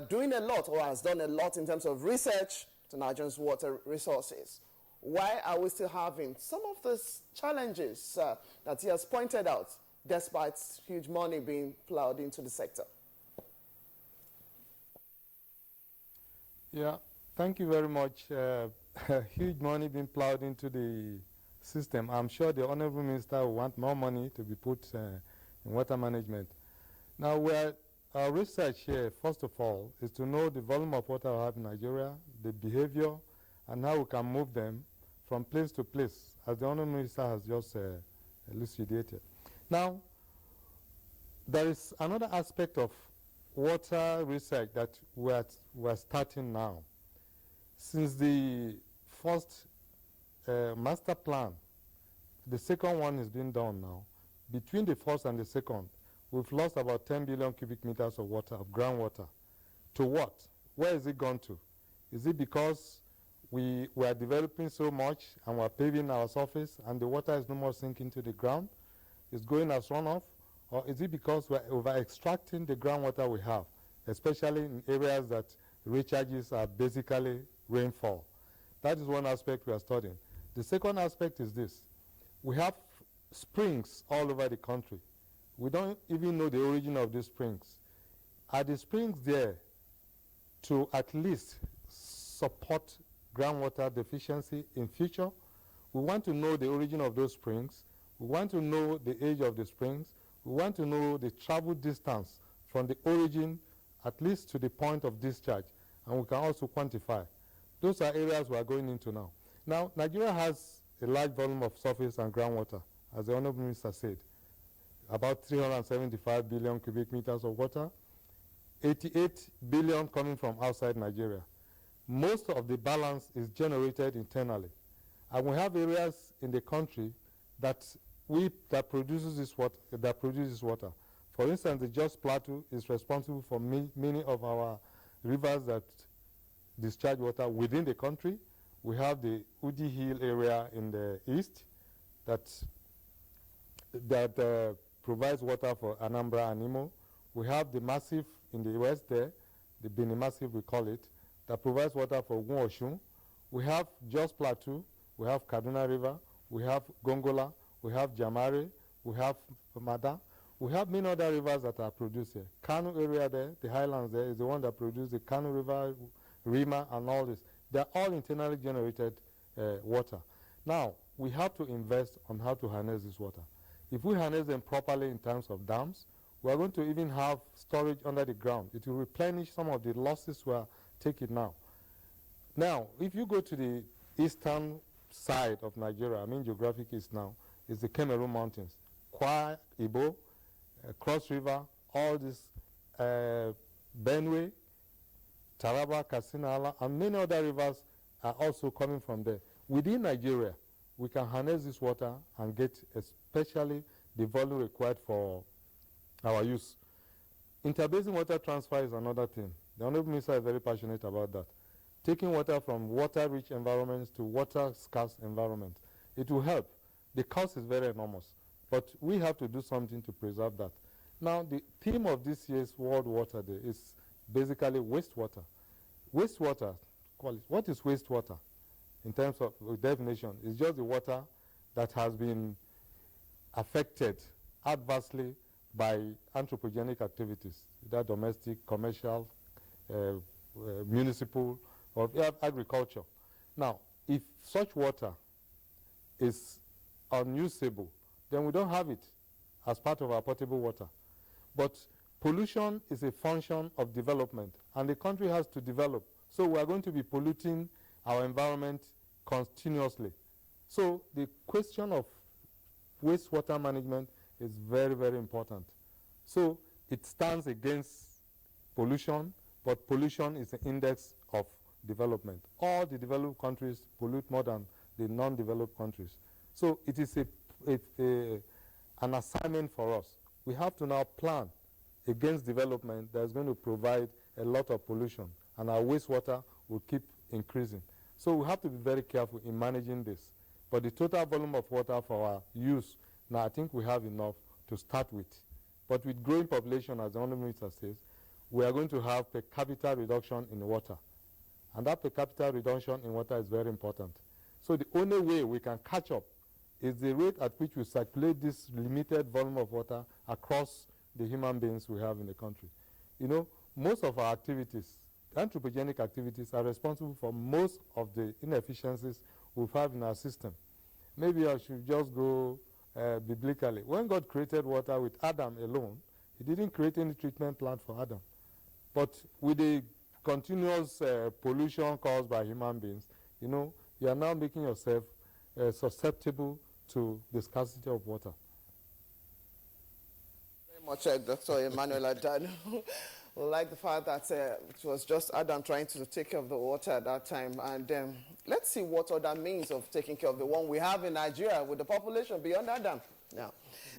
doing a lot, or has done a lot in terms of research to Nigeria's water resources. Why are we still having some of these challenges that he has pointed out, despite huge money being plowed into the sector? Yeah, thank you very much. Huge money being plowed into the system. I'm sure the Honorable Minister will want more money to be put in water management. Now, our research here, first of all, is to know the volume of water we have in Nigeria, the behavior, and how we can move them from place to place, as the Honorable Minister has just elucidated. Now, there is another aspect of water research that we're starting now. Since the first master plan, the second one is being done now. Between the first and the second, we've lost about 10 billion cubic meters of water, of groundwater. To what? Where is it gone to? Is it because we are developing so much and we're paving our surface and the water is no more sinking to the ground? It's going as runoff? Or is it because we're over-extracting the groundwater we have, especially in areas that recharges are basically rainfall? That is one aspect we are studying. The second aspect is this. We have springs all over the country. We don't even know the origin of these springs. Are the springs there to at least support groundwater deficiency in future? We want to know the origin of those springs. We want to know the age of the springs. We want to know the travel distance from the origin at least to the point of discharge, and we can also quantify. Those are areas we are going into now. Now, Nigeria has a large volume of surface and groundwater, as the Honorable Minister said, about 375 billion cubic meters of water, 88 billion coming from outside Nigeria. Most of the balance is generated internally. And we have areas in the country that produces water. For instance, the Jos Plateau is responsible for many of our rivers that discharge water within the country. We have the Udi Hill area in the east that provides water for Anambra and Imo. We have the massif in the west there, the Bini Massif we call it, that provides water for Ogun Osun. We have Jos Plateau, we have Kaduna River, we have Gongola, we have Jamare, we have Mada. We have many other rivers that are produced here. Kanu area there, the highlands there, is the one that produces the Kanu River, Rima, and all this. They're all internally generated water. Now, we have to invest on how to harness this water. If we harness them properly in terms of dams, we're going to even have storage under the ground. It will replenish some of the losses we're taking now. Now, if you go to the eastern side of Nigeria, I mean geographic east now, is the Cameroon Mountains. Kwa, Ibo, Cross River, all this, Benue, Taraba, Katsina, and many other rivers are also coming from there. Within Nigeria, we can harness this water and get especially the volume required for our use. Interbasin water transfer is another thing. The Honorable Minister is very passionate about that. Taking water from water-rich environments to water-scarce environments. It will help. The cost is very enormous, but we have to do something to preserve that. Now, the theme of this year's World Water Day is basically wastewater. Wastewater, what is wastewater in terms of definition? It's just the water that has been affected adversely by anthropogenic activities, either domestic, commercial, municipal, or agriculture. Now, if such water is unusable, then we don't have it as part of our potable water. But pollution is a function of development, and the country has to develop. So we are going to be polluting our environment continuously. So the question of wastewater management is very, very important. So it stands against pollution, but pollution is the index of development. All the developed countries pollute more than the non-developed countries. So it is an assignment for us. We have to now plan against development that is going to provide a lot of pollution, and our wastewater will keep increasing. So we have to be very careful in managing this. But the total volume of water for our use, now I think we have enough to start with. But with growing population, as the Honorable Minister says, we are going to have per capita reduction in water. And that per capita reduction in water is very important. So the only way we can catch up is the rate at which we circulate this limited volume of water across the human beings we have in the country. You know, most of our activities, anthropogenic activities, are responsible for most of the inefficiencies we have in our system. Maybe I should just go biblically. When God created water with Adam alone, he didn't create any treatment plant for Adam. But with the continuous pollution caused by human beings, you know, you are now making yourself susceptible to the scarcity of water. Very much, Dr. Emmanuel Adano. We like the fact that it was just Adam trying to take care of the water at that time. And let's see what other means of taking care of the one we have in Nigeria with the population beyond Adam.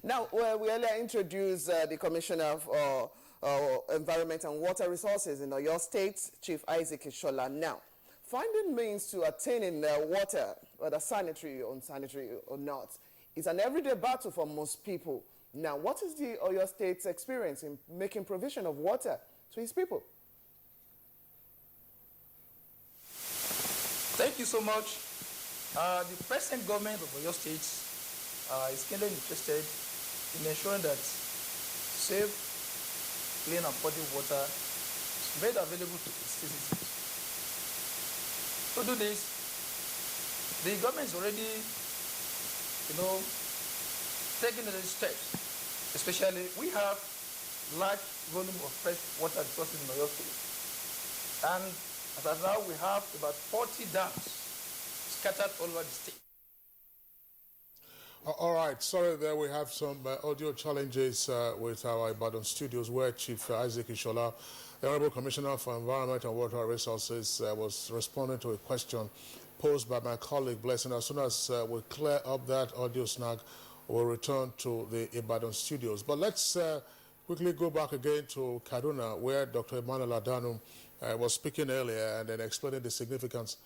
Now we earlier introduced the Commissioner of Environment and Water Resources in Oyo State, Chief Isaac Ishola. Now, finding means to attaining water, whether sanitary or unsanitary or not, is an everyday battle for most people. Now, what is the Oyo State's experience in making provision of water to its people? Thank you so much. The present government of Oyo State is keenly interested in ensuring that safe, clean and potable water is made available to its citizens. To do this, the government is already, taking the steps. Especially, we have large volume of fresh water resources in Oyo State. And as of now, we have about 40 dams scattered all over the state. All right, sorry there we have some audio challenges with our Ibadan studios where Chief Isaac Ishola, the Honorable Commissioner for Environment and Water Resources, was responding to a question posed by my colleague Blessing. As soon as we clear up that audio snag, we'll return to the Ibadan studios. But let's quickly go back again to Kaduna, where Dr. Emmanuel Adano was speaking earlier and then explaining the significance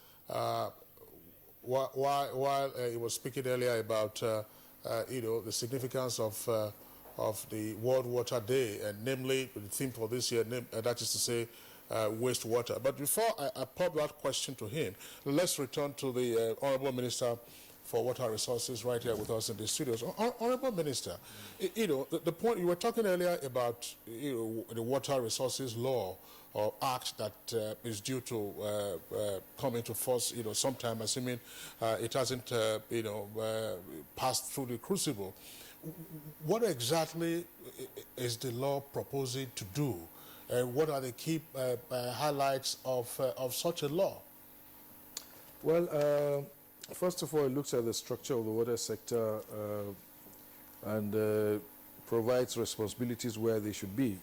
while he was speaking earlier about the significance of the World Water Day, and namely the theme for this year, that is to say, wastewater. But before I pop that question to him, let's return to the Honorable Minister for Water Resources right here with us in the studios. Honorable Minister, the point you were talking earlier about, the Water Resources Law or Act that is due to come into force, sometime, assuming it hasn't, passed through the crucible. What exactly is the law proposing to do? What are the key highlights of such a law? Well, first of all, it looks at the structure of the water sector and provides responsibilities where they should be.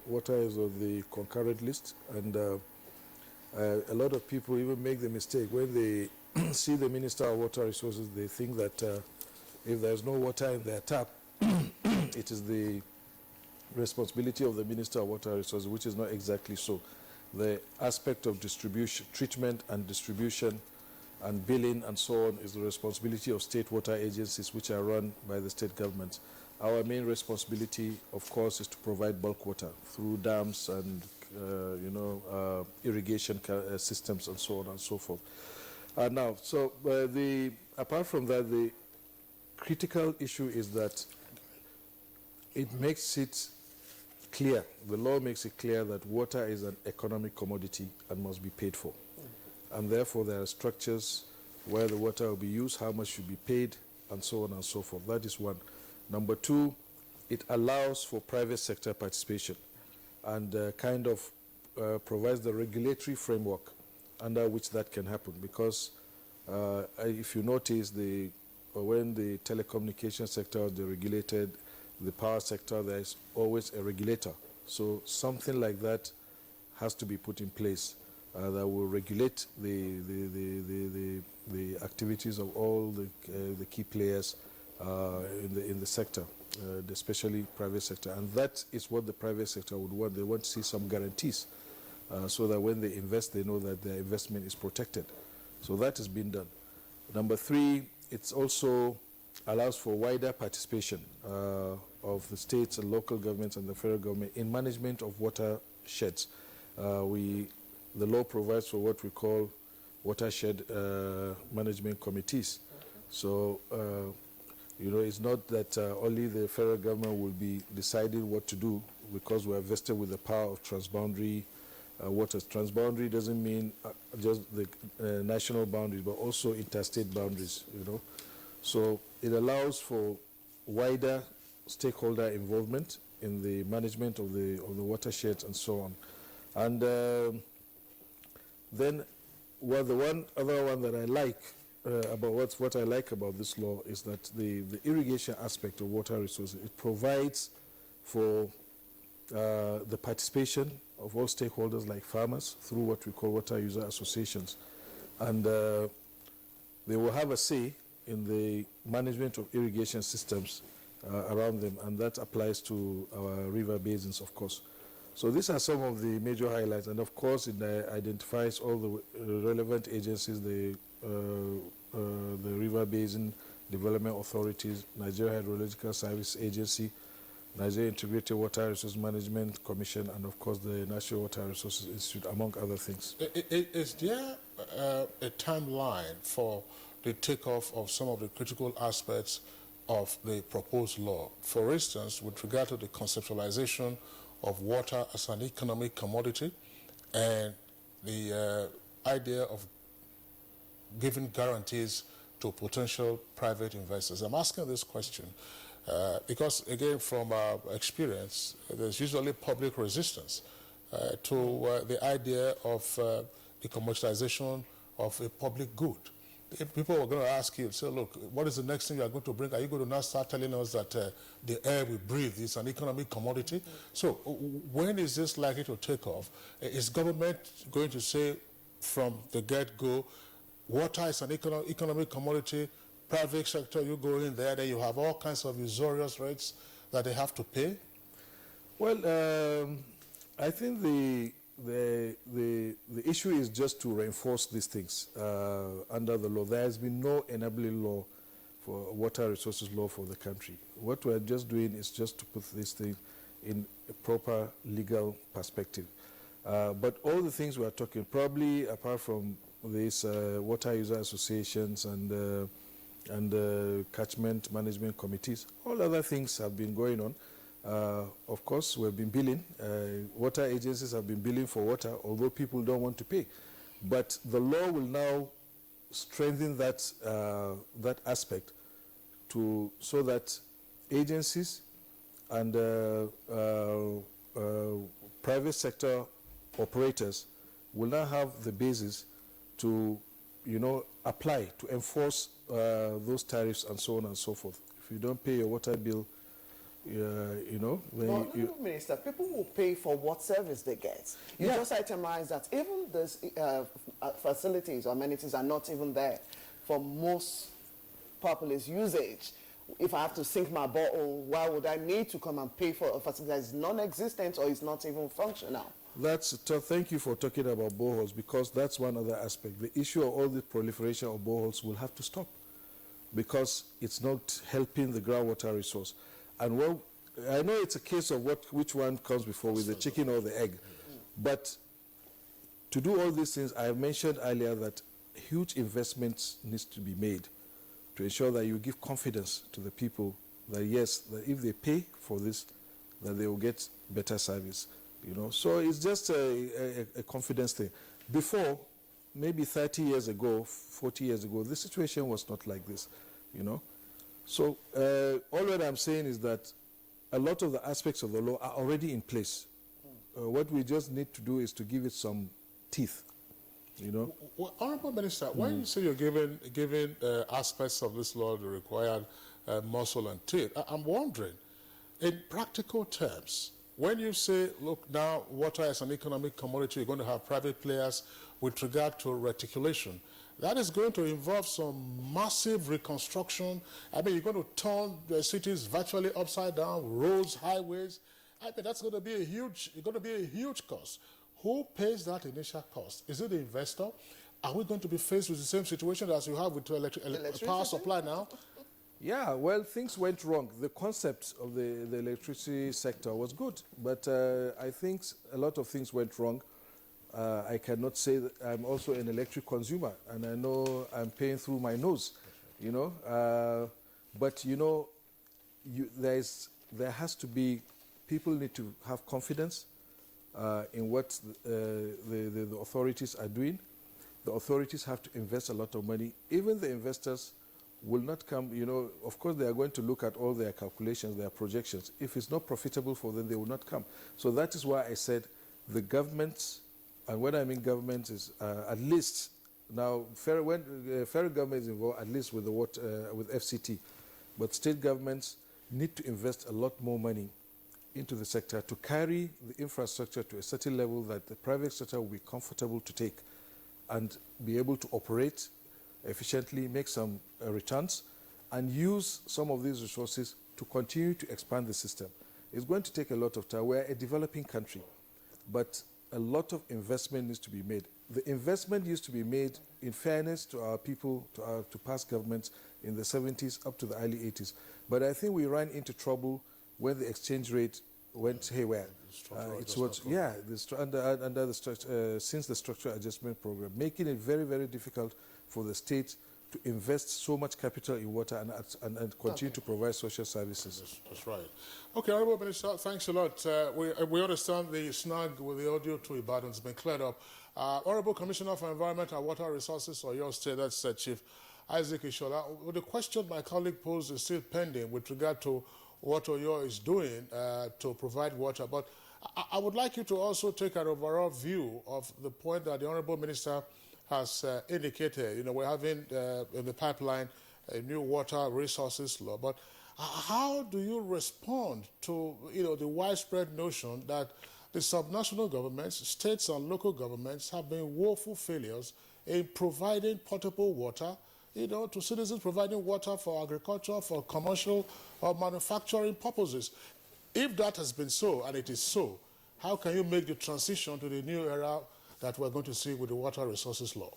Water is on the concurrent list, and a lot of people even make the mistake when they see the Minister of Water Resources, they think that if there's no water in their tap, it is the responsibility of the Minister of Water Resources, which is not exactly so. The aspect of distribution, treatment and distribution and billing and so on is the responsibility of state water agencies, which are run by the state governments. Our main responsibility, of course, is to provide bulk water through dams and irrigation systems and so on and so forth. Apart from that, the critical issue is that it makes it clear, the law makes it clear that water is an economic commodity and must be paid for. And therefore there are structures where the water will be used, how much should be paid, and so on and so forth. That is one. Number two, it allows for private sector participation and kind of provides the regulatory framework under which that can happen. Because if you notice, when the telecommunication sector is deregulated, the power sector, there is always a regulator. So something like that has to be put in place that will regulate the activities of all the key players in the sector, especially private sector. And that is what the private sector would want. They want to see some guarantees so that when they invest, they know that their investment is protected. So that has been done. Number three, it also allows for wider participation of the states and local governments and the federal government in management of watersheds. The law provides for what we call watershed management committees. So, you know, it's not that only the federal government will be deciding what to do because we are vested with the power of transboundary waters. Transboundary doesn't mean just the national boundaries, but also interstate boundaries, you know. So it allows for wider stakeholder involvement in the management of the watersheds and so on. And then the other one that I like about what I like about this law is that the irrigation aspect of water resources, it provides for the participation of all stakeholders like farmers through what we call water user associations. And they will have a say in the management of irrigation systems around them, and that applies to our river basins, of course. So these are some of the major highlights, and of course it identifies all the relevant agencies, the River Basin Development Authorities, Nigeria Hydrological Service Agency, Nigeria Integrated Water Resource Management Commission, and of course the National Water Resources Institute, among other things. Is there a timeline for the takeoff of some of the critical aspects of the proposed law? For instance, with regard to the conceptualization of water as an economic commodity and the idea of giving guarantees to potential private investors. I'm asking this question because, again, from our experience, there's usually public resistance to the idea of the commercialization of a public good. If people were going to ask you, say, look, what is the next thing you are going to bring? Are you going to now start telling us that the air we breathe is an economic commodity? So when is this likely to take off? Is government going to say from the get-go, water is an economic commodity, private sector, you go in there, then you have all kinds of usurious rates that they have to pay? Well, I think the issue is just to reinforce these things under the law. There has been no enabling law for water resources law for the country. What we're just doing is just to put this thing in a proper legal perspective. But all the things we are talking, probably apart from these water user associations and catchment management committees, all other things have been going on. Of course, we've been billing. Water agencies have been billing for water, although people don't want to pay. But the law will now strengthen that that aspect so that agencies and private sector operators will now have the basis to, you know, apply to enforce those tariffs and so on and so forth. If you don't pay your water bill, you know, when Minister, people will pay for what service they get. You just itemize that even these facilities or amenities are not even there for most populace usage. If I have to sink my bottle, why would I need to come and pay for a facility that is non-existent or is not even functional? Thank you for talking about boreholes, because that's one other aspect. The issue of all the proliferation of boreholes will have to stop because it's not helping the groundwater resource. And well, I know it's a case of which one comes before, with the chicken or the egg. But to do all these things, I mentioned earlier that huge investments needs to be made to ensure that you give confidence to the people that yes, that if they pay for this, that they will get better service. So it's just a confidence thing. Before, maybe 30 years ago, 40 years ago, the situation was not like this. So all that I'm saying is that a lot of the aspects of the law are already in place. What we just need to do is to give it some teeth. Well, Honorable Minister, when you say you're giving aspects of this law the required muscle and teeth, I'm wondering, in practical terms, when you say, look, now water is an economic commodity, you're going to have private players with regard to reticulation, that is going to involve some massive reconstruction. I mean, you're going to turn the cities virtually upside down, roads, highways. I mean, that's going to be a huge cost. Who pays that initial cost? Is it the investor? Are we going to be faced with the same situation as you have with power supply now? Yeah, well, things went wrong. The concept of the electricity sector was good, but I think a lot of things went wrong. I cannot say that I'm also an electric consumer, and I know I'm paying through my nose, but there has to be, people need to have confidence in what the authorities are doing. The authorities have to invest a lot of money. Even the investors will not come, of course they are going to look at all their calculations, their projections. If it's not profitable for them, they will not come. So that is why I said the government, and when I mean government is at least, now federal government is involved at least with with FCT, but state governments need to invest a lot more money into the sector to carry the infrastructure to a certain level that the private sector will be comfortable to take and be able to operate efficiently, make some returns, and use some of these resources to continue to expand the system. It's going to take a lot of time. We're a developing country, but a lot of investment needs to be made. The investment used to be made, in fairness to our people, to past governments in the 70s up to the early 80s. But I think we ran into trouble when the exchange rate went haywire. Since the structural adjustment program, making it very, very difficult for the state to invest so much capital in water and continue to provide social services. That's right. Okay, Honorable Minister, thanks a lot. We understand the snag with the audio to Ibadan has been cleared up. Honorable Commissioner for Environment and Water Resources, or your state, that's Chief Isaac Ishola. The question my colleague posed is still pending with regard to what Oyo is doing to provide water. But I would like you to also take an overall view of the point that the Honorable Minister has indicated. We're having in the pipeline a new water resources law. But how do you respond to the widespread notion that the subnational governments, states and local governments have been woeful failures in providing potable water, to citizens, providing water for agriculture, for commercial or manufacturing purposes? If that has been so, and it is so, how can you make the transition to the new era that we're going to see with the water resources law?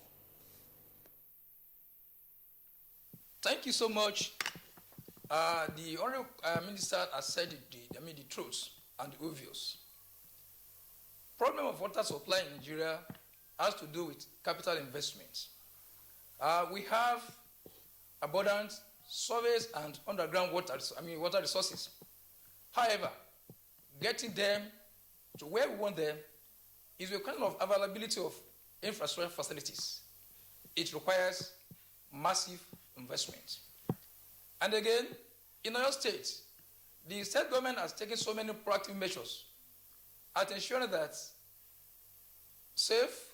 Thank you so much. The Honourable Minister has said the truth and the obvious. Problem of water supply in Nigeria has to do with capital investments. We have abundant surface and underground water resources. However, getting them to where we want them is a kind of availability of infrastructure facilities. It requires massive investment. And again, in our state, the state government has taken so many proactive measures at ensuring that safe,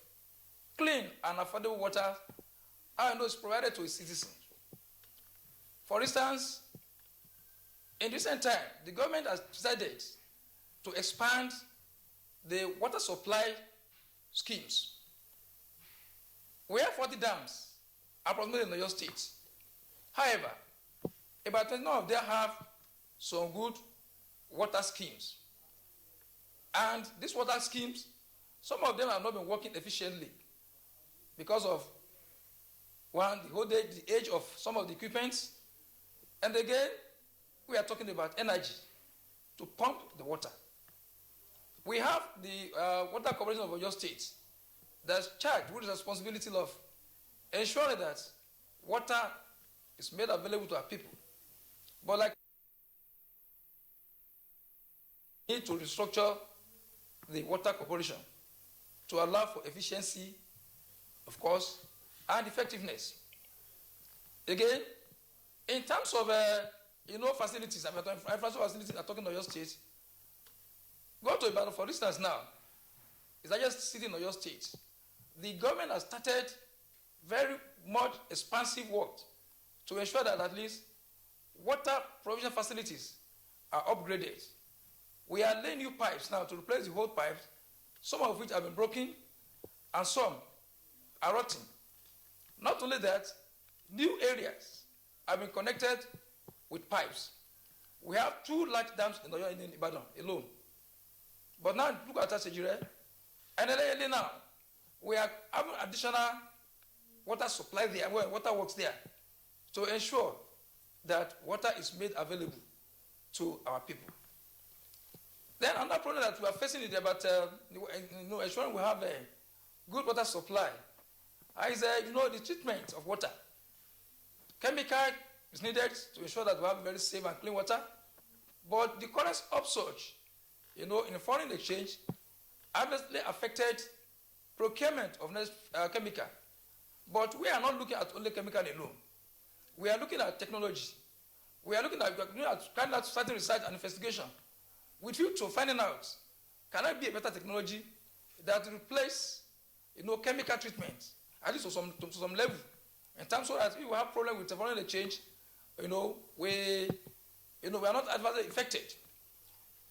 clean, and affordable water is provided to its citizens. For instance, in recent time, the government has decided to expand the water supply schemes. We have 40 dams approximately in your state. However, about 29 of them have some good water schemes. And these water schemes, some of them have not been working efficiently because of, one, the age of some of the equipment, and again, we are talking about energy to pump the water. We have the Water Corporation of your state that's charged with the responsibility of ensuring that water is made available to our people. But like need to restructure the water corporation to allow for efficiency, of course, and effectiveness. Again, in terms of facilities, infrastructure facilities, I'm talking about your state. Go to Ibadan, for instance, now. It's just sitting in your state. The government has started very much expansive work to ensure that at least water provision facilities are upgraded. We are laying new pipes now to replace the old pipes, some of which have been broken and some are rotting. Not only that, new areas have been connected with pipes. We have 2 large dams in Ibadan alone. But now look at Nigeria, and now we are having additional water supply there, water works there, to ensure that water is made available to our people. Then another problem that we are facing is about ensuring we have a good water supply. Is the treatment of water. Chemical is needed to ensure that we have very safe and clean water. But the current upsurge, in foreign exchange, obviously affected procurement of chemical. But we are not looking at only chemical alone. We are looking at technology. We are looking at carrying out certain research and investigation with view to finding out, can there be a better technology that replace, chemical treatment, at least to some level, in terms of that if we have problem with foreign exchange, we are not adversely affected.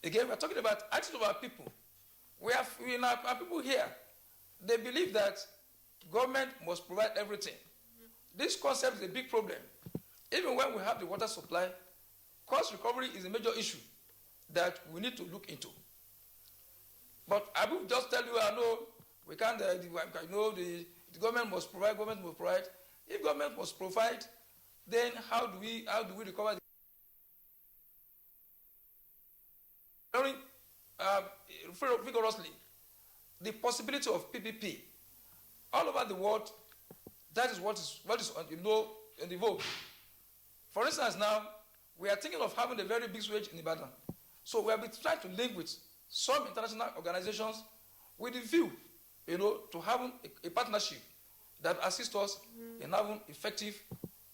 Again, we are talking about attitude of our people. Our people here, they believe that government must provide everything. This concept is a big problem. Even when we have the water supply, cost recovery is a major issue that we need to look into. But I will just tell you, I know we can't, the government must provide, If government must provide, then how do we recover vigorously the possibility of PPP all over the world? That is what is in the vogue. For instance, now we are thinking of having a very big switch in Ibadan. So we have been trying to link with some international organizations with the view, to having a partnership that assists us in having effective,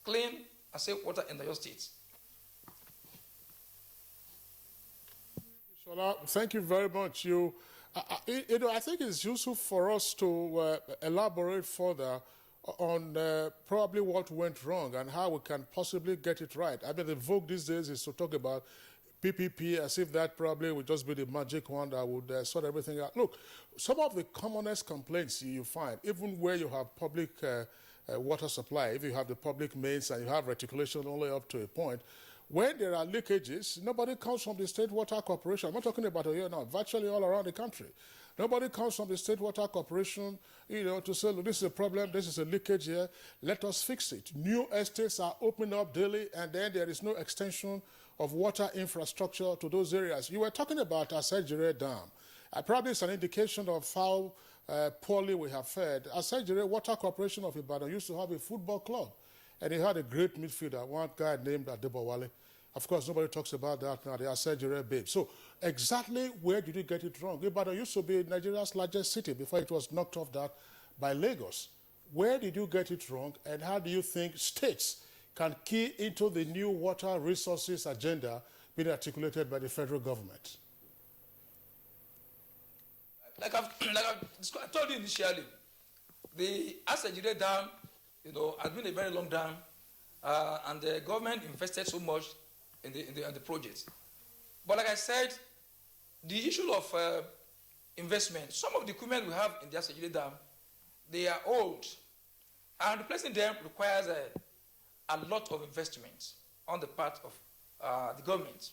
clean, and safe water in your states. Shola, thank you very much. I think it's useful for us to elaborate further on probably what went wrong and how we can possibly get it right. I mean, the vogue these days is to talk about PPP as if that probably would just be the magic one that would sort everything out. Look, some of the commonest complaints you find, even where you have public water supply, if you have the public mains and you have reticulation only up to a point, when there are leakages, nobody comes from the State Water Corporation. I'm not talking about here now, virtually all around the country. Nobody comes from the State Water Corporation, to say, look, this is a problem, this is a leakage here, let us fix it. New estates are opening up daily, and then there is no extension of water infrastructure to those areas. You were talking about Asajire Dam. Probably it's an indication of how poorly we have fared. Asajire Water Corporation of Ibadan used to have a football club, and he had a great midfielder, one guy named Adebowale. Of course, nobody talks about that now, the Asajire babe. So exactly where did you get it wrong? Ibadan used to be Nigeria's largest city before it was knocked off that by Lagos. Where did you get it wrong, and how do you think states can key into the new water resources agenda being articulated by the federal government? Like I told you initially, the Asajire Dam, has been a very long dam, and the government invested so much in the project. But like I said, the issue of investment, some of the equipment we have in the Asajire Dam, they are old, and replacing them requires a lot of investment on the part of the government.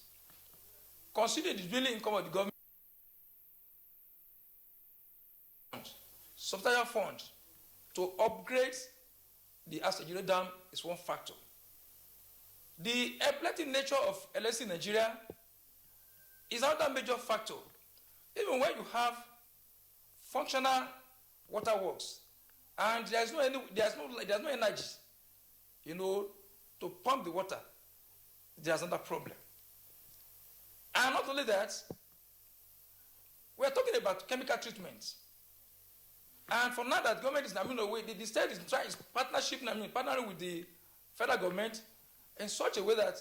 Considering the dwelling income of the government, substantial funds to upgrade the Asajire Dam is one factor. The epileptic nature of LSC Nigeria is another major factor. Even when you have functional waterworks and there's no energy, to pump the water, there's another problem. And not only that, we're talking about chemical treatments. And for now that government is, the state is trying, is partnering with the federal government in such a way that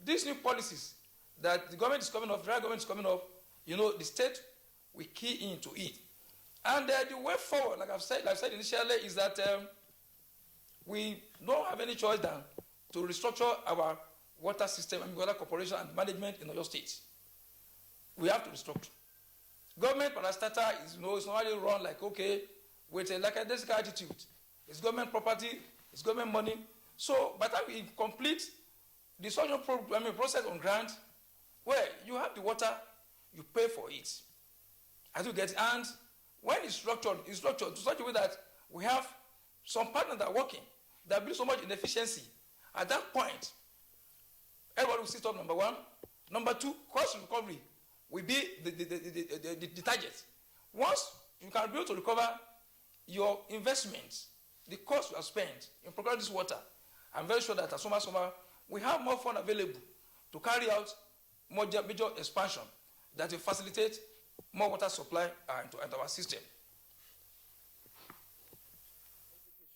these new policies that the government is coming up, the federal government is coming up, the state will key into it. And the way forward, like I've said initially, is that we don't have any choice than to restructure our water system and water corporation and management in Oyo State. We have to restructure. Government parastatal is, it's normally run like, okay, with a lackadaisical attitude. It's government property, it's government money. So by the time we complete the social process on grant, where you have the water, you pay for it. As you get it. And when it's structured to such a way that we have some partners that are working, that build so much inefficiency. At that point, everybody will sit up, number one. Number two, cost recovery will be the target. Once you can be able to recover your investments, the cost you have spent in procuring this water, I'm very sure that at summer, we have more funds available to carry out more major expansion that will facilitate more water supply into our system.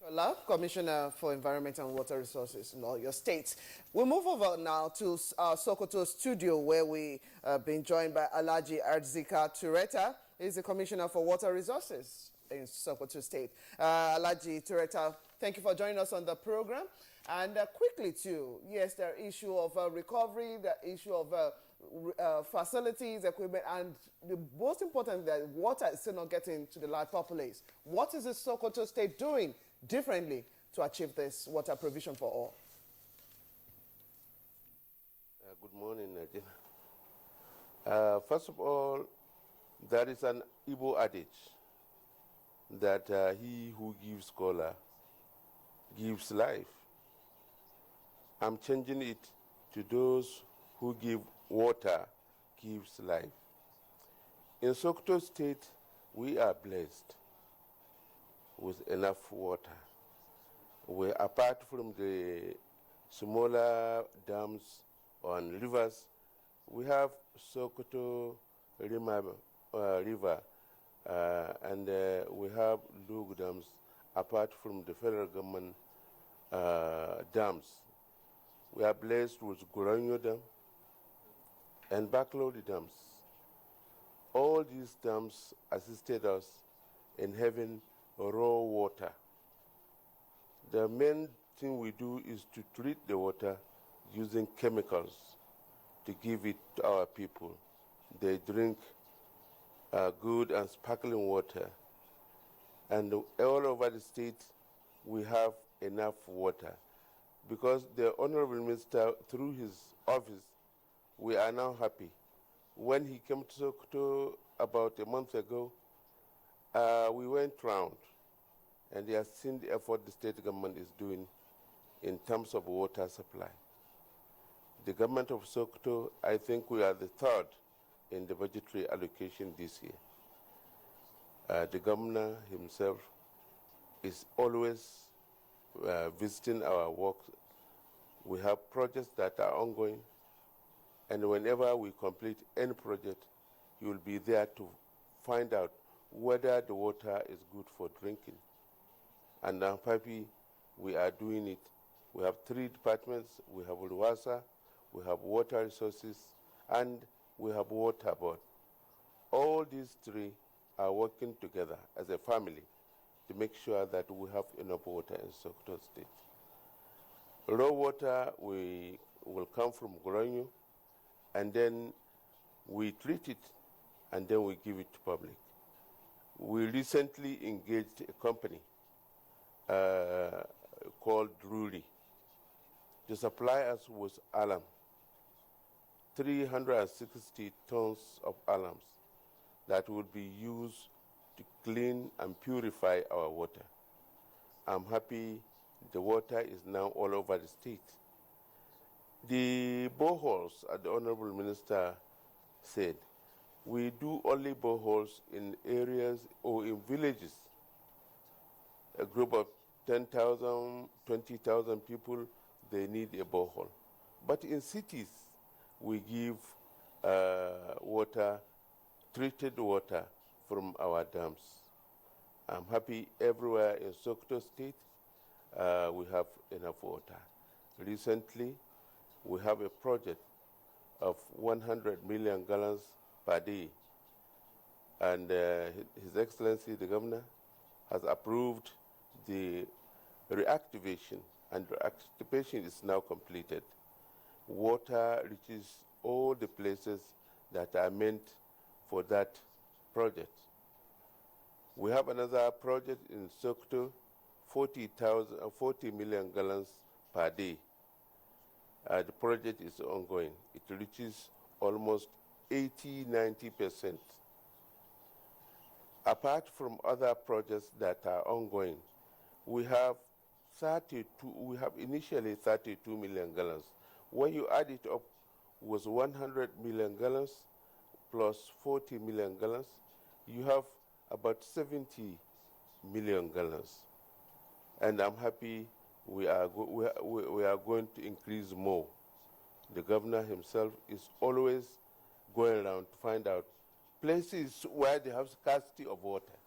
Shola, Commissioner for Environment and Water Resources in all your states. We'll move over now to Sokoto studio, where we have been joined by Alhaji Arzika Tureta. He's the Commissioner for Water Resources in Sokoto State. Alhaji Tureta, thank you for joining us on the program. And quickly too, yes, the issue of recovery, the issue of facilities, equipment, and the most important, that water is still not getting to the large populace. What is the Sokoto State doing differently to achieve this water provision for all? Good morning, Nigeria. First of all, there is an Igbo adage that he who gives scholar gives life. I'm changing it to those who give water gives life. In Sokoto State, we are blessed with enough water. Apart from the smaller dams on rivers, we have Sokoto River, and we have Lug dams, apart from the federal government dams. We are blessed with Goranyo Dam and Baklodi dams. All these dams assisted us in having raw water. The main thing we do is to treat the water using chemicals to give it to our people. They drink good and sparkling water. And all over the state, we have enough water. Because the Honorable Minister, through his office, we are now happy. When he came to Sokoto about a month ago, we went round, and he has seen the effort the state government is doing in terms of water supply. The government of Sokoto, I think we are the third in the budgetary allocation this year. The governor himself is always visiting our work. We have projects that are ongoing, and whenever we complete any project, he will be there to find out whether the water is good for drinking. And I'm happy we are doing it. We have 3 departments. We have Uluwasa, we have water resources, and we have water board. All these 3 are working together as a family to make sure that we have enough water in Sokoto State. Raw water will come from Goranyo, and then we treat it, and then we give it to public. We recently engaged a company called Drury to supply us with alum, 360 tons of alums that will be used to clean and purify our water. I'm happy the water is now all over the state. The boreholes, as the Honorable Minister said, we do only boreholes in areas or in villages. A group of 10,000, 20,000 people, they need a borehole. But in cities, we give water treated water from our dams. I'm happy everywhere in Sokoto State we have enough water. Recently, we have a project of 100 million gallons per day, and His Excellency the Governor has approved the reactivation, and reactivation is now completed. Water reaches all the places that are meant for that project. We have another project in Sokoto, 40 million gallons per day. The project is ongoing. It reaches almost 80–90%. Apart from other projects that are ongoing, we have initially 32 million gallons. When you add it up, was 100 million gallons plus 40 million gallons, you have about 70 million gallons. And I'm happy we are going to increase more. The governor himself is always going around to find out places where they have scarcity of water.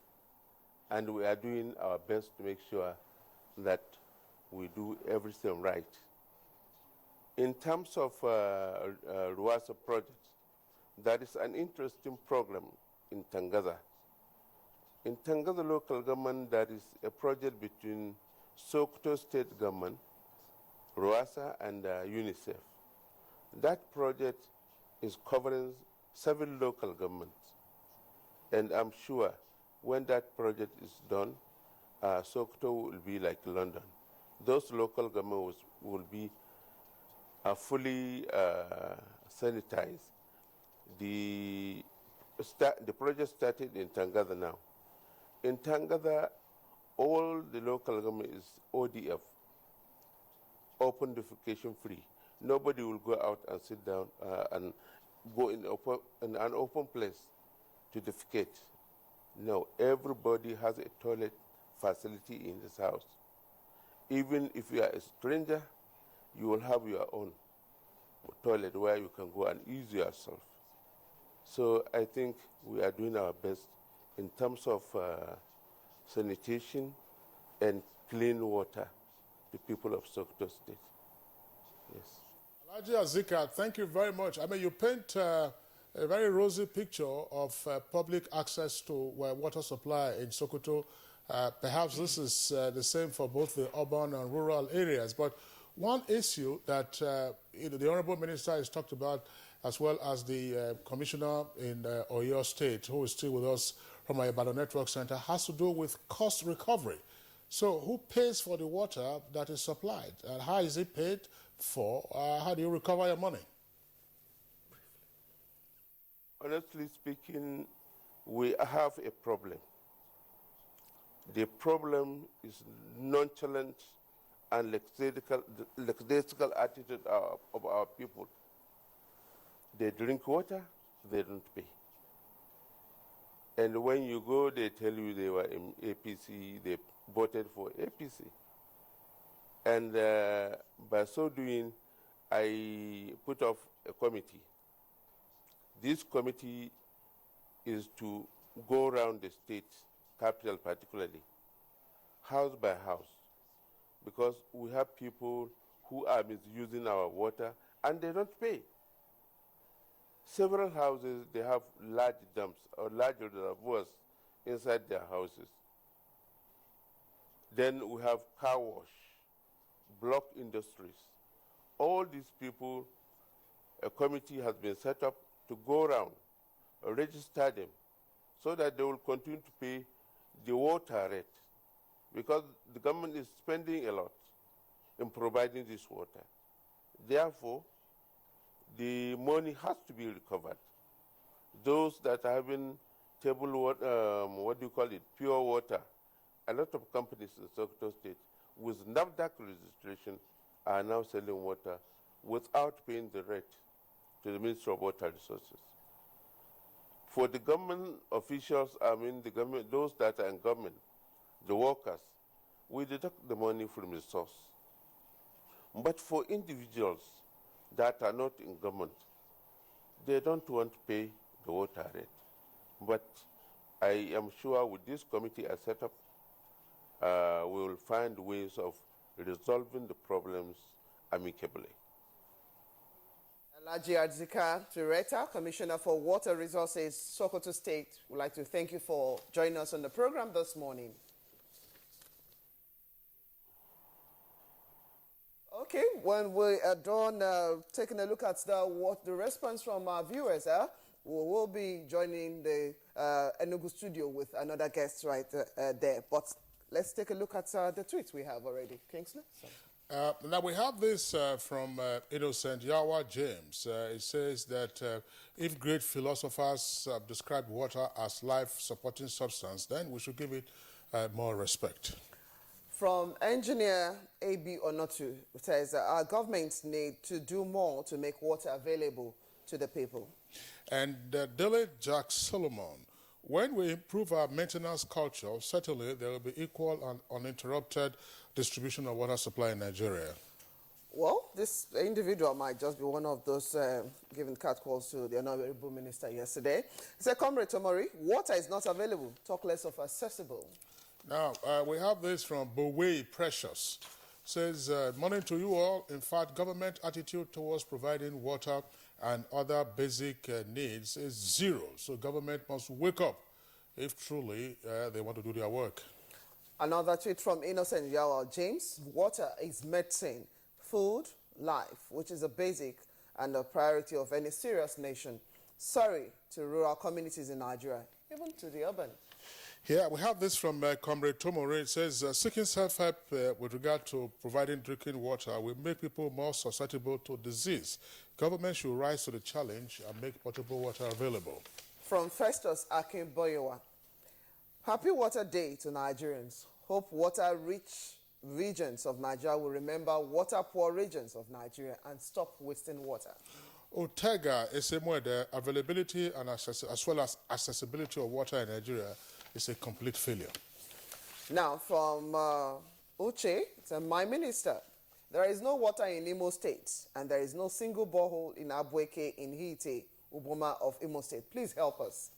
And we are doing our best to make sure that we do everything right. In terms of Ruwasa project, that is an interesting program in Tangaza. In Tangaza local government, there is a project between Sokoto State government, Ruwasa, and UNICEF. That project is covering 7 local governments. And I'm sure when that project is done, Sokoto will be like London. Those local governments will be fully sanitized. The project started in Tangaza now. In Tangaza, all the local government is ODF, open defecation free. Nobody will go out and sit down and go in an open place to defecate. No, everybody has a toilet facility in this house. Even if you are a stranger, you will have your own toilet where you can go and use yourself. So I think we are doing our best in terms of sanitation and clean water to people of Sokoto State. Yes. Alhaji Azika, thank you very much. I mean, you paint a very rosy picture of public access to water supply in Sokoto. Perhaps this is the same for both the urban and rural areas. But one issue that the Honorable Minister has talked about, as well as the Commissioner in Oyo State, who is still with us from our Ibadan Network Center, has to do with cost recovery. So who pays for the water that is supplied? And how is it paid for? How do you recover your money? Honestly speaking, we have a problem. The problem is nonchalant and lackadaisical attitude of our people. They drink water, they don't pay. And when you go, they tell you they were in APC, they voted for APC. And by so doing, I put off a committee. This committee is to go around the state, capital particularly, house by house, because we have people who are misusing our water and they don't pay. Several houses, they have large dumps or large reservoirs inside their houses. Then we have car wash, block industries. All these people, a committee has been set up to go around, register them, so that they will continue to pay the water rate, because the government is spending a lot in providing this water. Therefore, the money has to be recovered. Those that are having table water, pure water, a lot of companies in Sokoto State with NAFDAC registration are now selling water without paying the rate to the Ministry of Water Resources. For the government officials, those that are in government, the workers, we deduct the money from the source. But for individuals that are not in government, they don't want to pay the water rate. But I am sure with this committee I set up, we will find ways of resolving the problems amicably. Alhaji Adzika Tureta, Commissioner for Water Resources, Sokoto State, would like to thank you for joining us on the program this morning. Okay, when we are done taking a look at the response from our viewers, we will be joining the Enugu studio with another guest right there. But let's take a look at the tweets we have already. Kingsley? Now we have this from Innocent Yawa James. It says that if great philosophers describe water as life-supporting substance, then we should give it more respect. From engineer A.B. Onotu, it says our governments need to do more to make water available to the people. And Dele Jack Solomon, when we improve our maintenance culture, certainly there will be equal and uninterrupted distribution of water supply in Nigeria. Well, this individual might just be one of those giving catcalls to the Honorable Minister yesterday. He said, Comrade Tomori, water is not available, talk less of accessible. Now, we have this from Bowe Precious. Says, morning to you all. In fact, government attitude towards providing water and other basic needs is zero. So government must wake up if truly they want to do their work. Another tweet from Innocent Yawa James. Water is medicine, food, life, which is a basic and a priority of any serious nation. Sorry to rural communities in Nigeria, even to the urban. Yeah, we have this from Comrade Tomore. It says, seeking self-help with regard to providing drinking water will make people more susceptible to disease. Government should rise to the challenge and make potable water available. From Festus Akinboyewa. Happy Water Day to Nigerians. Hope water-rich regions of Nigeria will remember water-poor regions of Nigeria and stop wasting water. Otega is the availability and as well as accessibility of water in Nigeria is a complete failure. Now, from Uche, it's my minister. There is no water in Imo State, and there is no single borehole in Abueke in Hite, Uboma of Imo State. Please help us.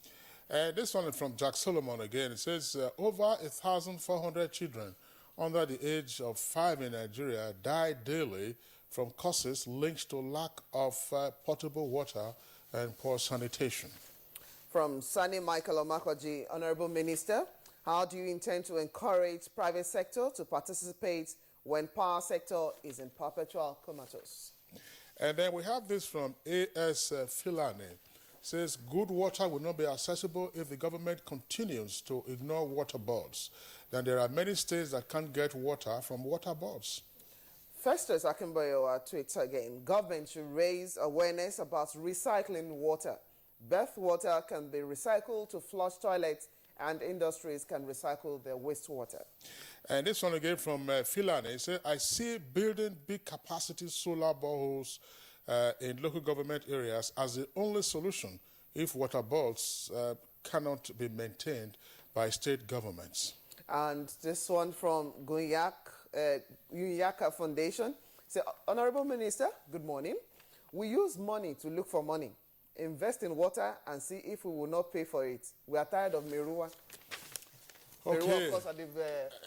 This one is from Jack Solomon again. It says, over 1,400 children under the age of 5 in Nigeria die daily from causes linked to lack of potable water and poor sanitation. From Sani Michael Omakoji, Honorable Minister, how do you intend to encourage private sector to participate when power sector is in perpetual comatose? And then we have this from A.S. Filani. It says, good water will not be accessible if the government continues to ignore water boards. Then there are many states that can't get water from water boards. Festus Akinboyewa tweets again, government should raise awareness about recycling water. Bath water can be recycled to flush toilets, and industries can recycle their wastewater. And this one again from Filani. He said, I see building big capacity solar boreholes in local government areas as the only solution if water boards cannot be maintained by state governments. And this one from Gunyaka Foundation. Say, Honorable Minister, good morning. We use money to look for money. Invest in water and see if we will not pay for it. We are tired of Merua. Okay. Merua, of course, are the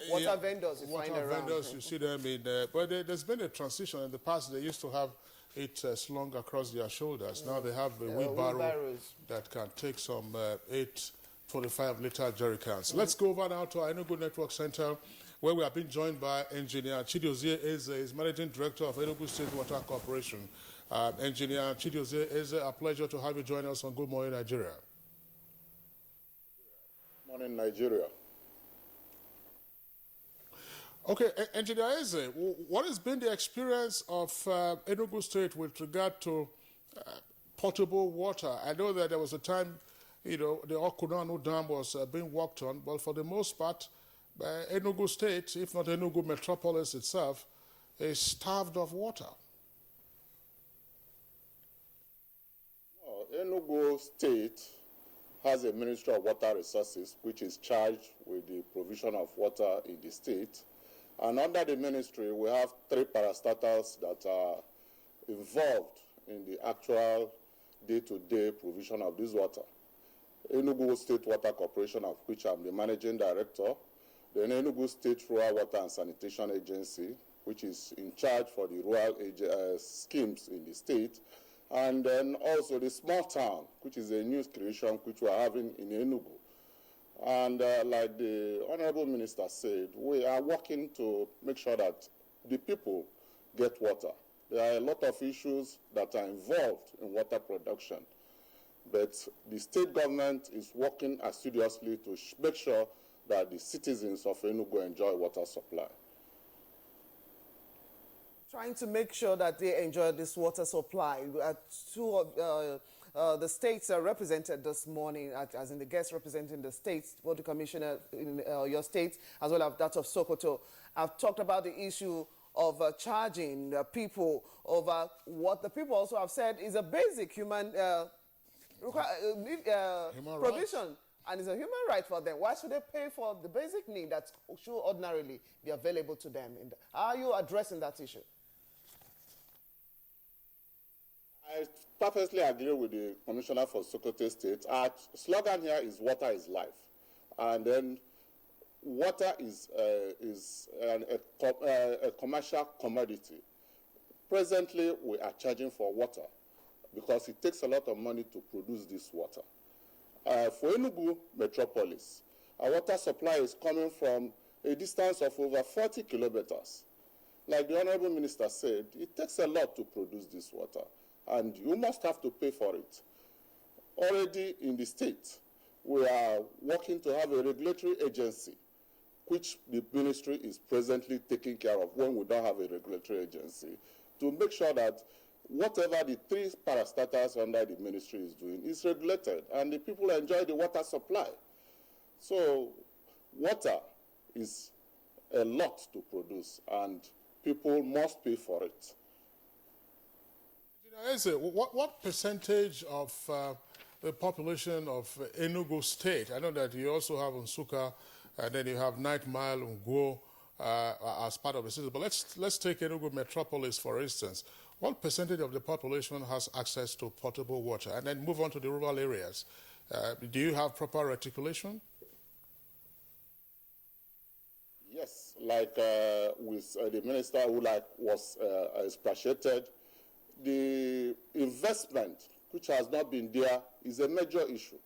water vendors you find around. Water vendors, you see them in there. But there's been a transition. In the past, they used to have it slung across their shoulders. Now they have a wheelbarrow that can take some 8 45-liter jerry cans. Let's go over now to our Enugu Network Center, where we have been joined by Engineer Chidiozie Eze, is Managing Director of Enugu State Water Corporation. Engineer Chidiozie Eze, a pleasure to have you join us on Good Morning Nigeria. Morning Nigeria. Okay, Engineer Eze, what has been the experience of Enugu State with regard to potable water? I know that there was a time, you know, the Okunanu Dam was being worked on, but for the most part, Enugu State, if not Enugu Metropolis itself, is starved of water. Enugu State has a Ministry of Water Resources, which is charged with the provision of water in the state. And under the ministry, we have 3 parastatals that are involved in the actual day-to-day provision of this water. Enugu State Water Corporation, of which I'm the managing director, then Enugu State Rural Water and Sanitation Agency, which is in charge for the rural schemes in the state, and then also the small town, which is a new creation which we are having in Enugu. And like the Honorable Minister said, we are working to make sure that the people get water. There are a lot of issues that are involved in water production, but the state government is working assiduously to make sure that the citizens of Enugu enjoy water supply. Trying to make sure that they enjoy this water supply. Two of the states are represented this morning, as in the guests representing the states, both the commissioner in your state, as well as that of Sokoto. I've talked about the issue of charging people over what the people also have said is a basic human provision. And it's a human right for them. Why should they pay for the basic need that should ordinarily be available to them? How are you addressing that issue? I perfectly agree with the Commissioner for Sokoto State. Our slogan here is water is life. And then water is a commercial commodity. Presently, we are charging for water because it takes a lot of money to produce this water. For Enugu Metropolis, our water supply is coming from a distance of over 40 kilometers. Like the Honorable Minister said, it takes a lot to produce this water, and you must have to pay for it. Already in the state, we are working to have a regulatory agency, which the ministry is presently taking care of when we don't have a regulatory agency, to make sure that whatever the three parastatals under the ministry is doing is regulated, and the people enjoy the water supply. So water is a lot to produce, and people must pay for it. What percentage of the population of Enugu State, I know that you also have Nsukka, and then you have 9 Mile, Ngwo, as part of the system, but let's take Enugu Metropolis, for instance. What percentage of the population has access to potable water? And then move on to the rural areas. Do you have proper reticulation? Yes, like with the minister who was expatiated, the investment which has not been there is a major issue.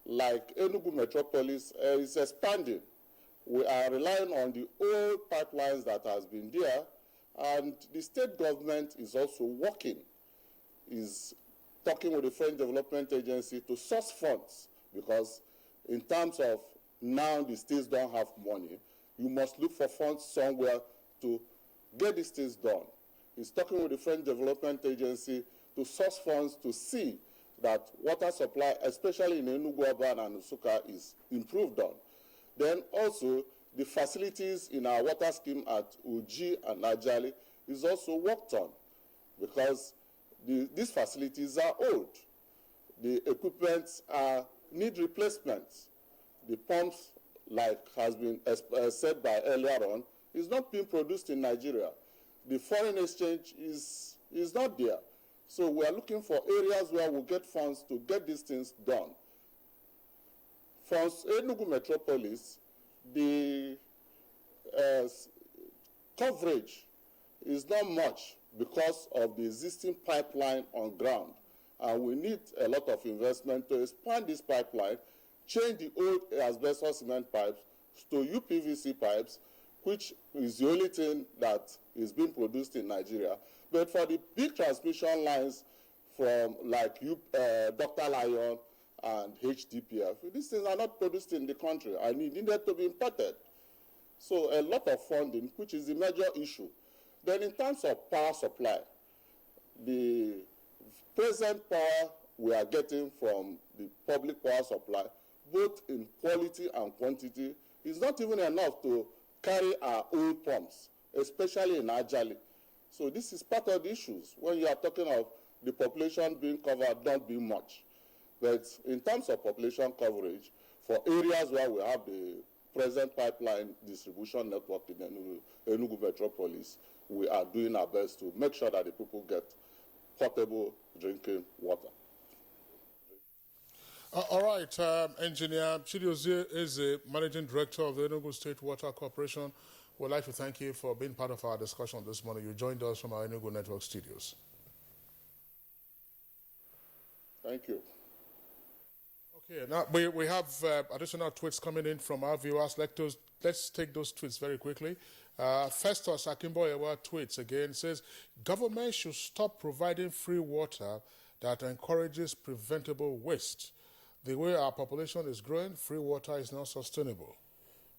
Like Enugu Metropolis is expanding. We are relying on the old pipelines that has been there, and the state government is also working, is talking with the French Development Agency to source funds, because in terms of now the states don't have money, you must look for funds somewhere to get these things done. He's talking with the French Development Agency to source funds to see that water supply, especially in Enugu Urban and Nsukka, is improved on. Then also, the facilities in our water scheme at Uji and Ajali is also worked on, because these facilities are old. The equipment need replacement. The pumps, like has been said by earlier on, is not being produced in Nigeria. The foreign exchange is not there. So we are looking for areas where we'll get funds to get these things done. For Enugu Metropolis, the coverage is not much because of the existing pipeline on ground. And we need a lot of investment to expand this pipeline, change the old asbestos cement pipes to UPVC pipes, which is the only thing that is being produced in Nigeria. But for the big transmission lines from like Dr. Lion and HDPF, these things are not produced in the country and needed to be imported. So a lot of funding, which is the major issue. Then in terms of power supply, the present power we are getting from the public power supply, both in quality and quantity, is not even enough to carry our old pumps, especially in Ajali. So this is part of the issues. When you are talking of the population being covered, not being much. But in terms of population coverage, for areas where we have the present pipeline distribution network in Enugu Metropolis, we are doing our best to make sure that the people get potable drinking water. All right, Engineer Chidiozie is the Managing Director of the Enugu State Water Corporation. We'd like to thank you for being part of our discussion this morning. You joined us from our Enugu Network studios. Thank you. Okay, now we have additional tweets coming in from our viewers. Let's take those tweets very quickly. Festus Akimboyewa tweets again, says, government should stop providing free water that encourages preventable waste. The way our population is growing, free water is not sustainable.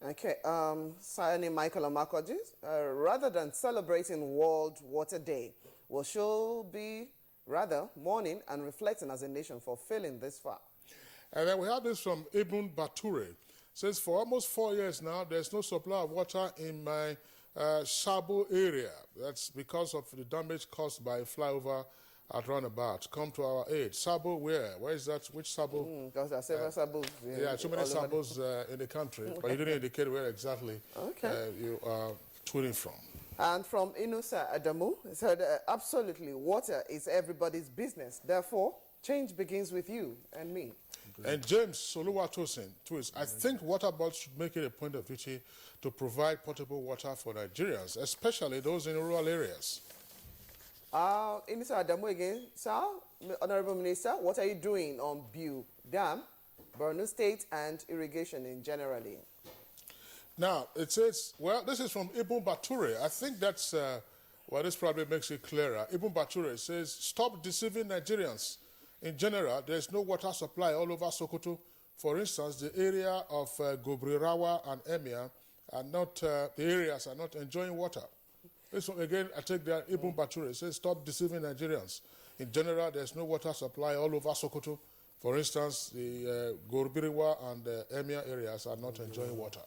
Okay, Sayani Michael Amakoji, rather than celebrating World Water Day, we should be rather mourning and reflecting as a nation for failing this far. And then we have this from Ibn Bature. Says, for almost 4 years now, there's no supply of water in my Sabo area. That's because of the damage caused by flyover at roundabout. Come to our aid. Sabo where? Where is that? Which Sabo? Because there are several Sabos. Yeah, too many Sabos in the country, but you didn't indicate where exactly you are tweeting from. And from Inusa Adamu, he said, absolutely, water is everybody's business. Therefore, change begins with you and me. And James Soluwatosin tweets, I think water boards should make it a point of duty to provide potable water for Nigerians, especially those in rural areas. Inusa Adamu again, sir, Honorable Minister, what are you doing on Biu Dam, Borno State, and irrigation in generally? Now, it says, well, this is from Ibn Bature. I think that's, well, this probably makes it clearer. Ibn Bature says, stop deceiving Nigerians. In general, there is no water supply all over Sokoto. For instance, the area of Gobrirawa and Emia are not, the areas are not enjoying water. This one, again, I take that Ibn Bature says, stop deceiving Nigerians. In general, there is no water supply all over Sokoto. For instance, the Gobrirawa and Emia areas are not enjoying water.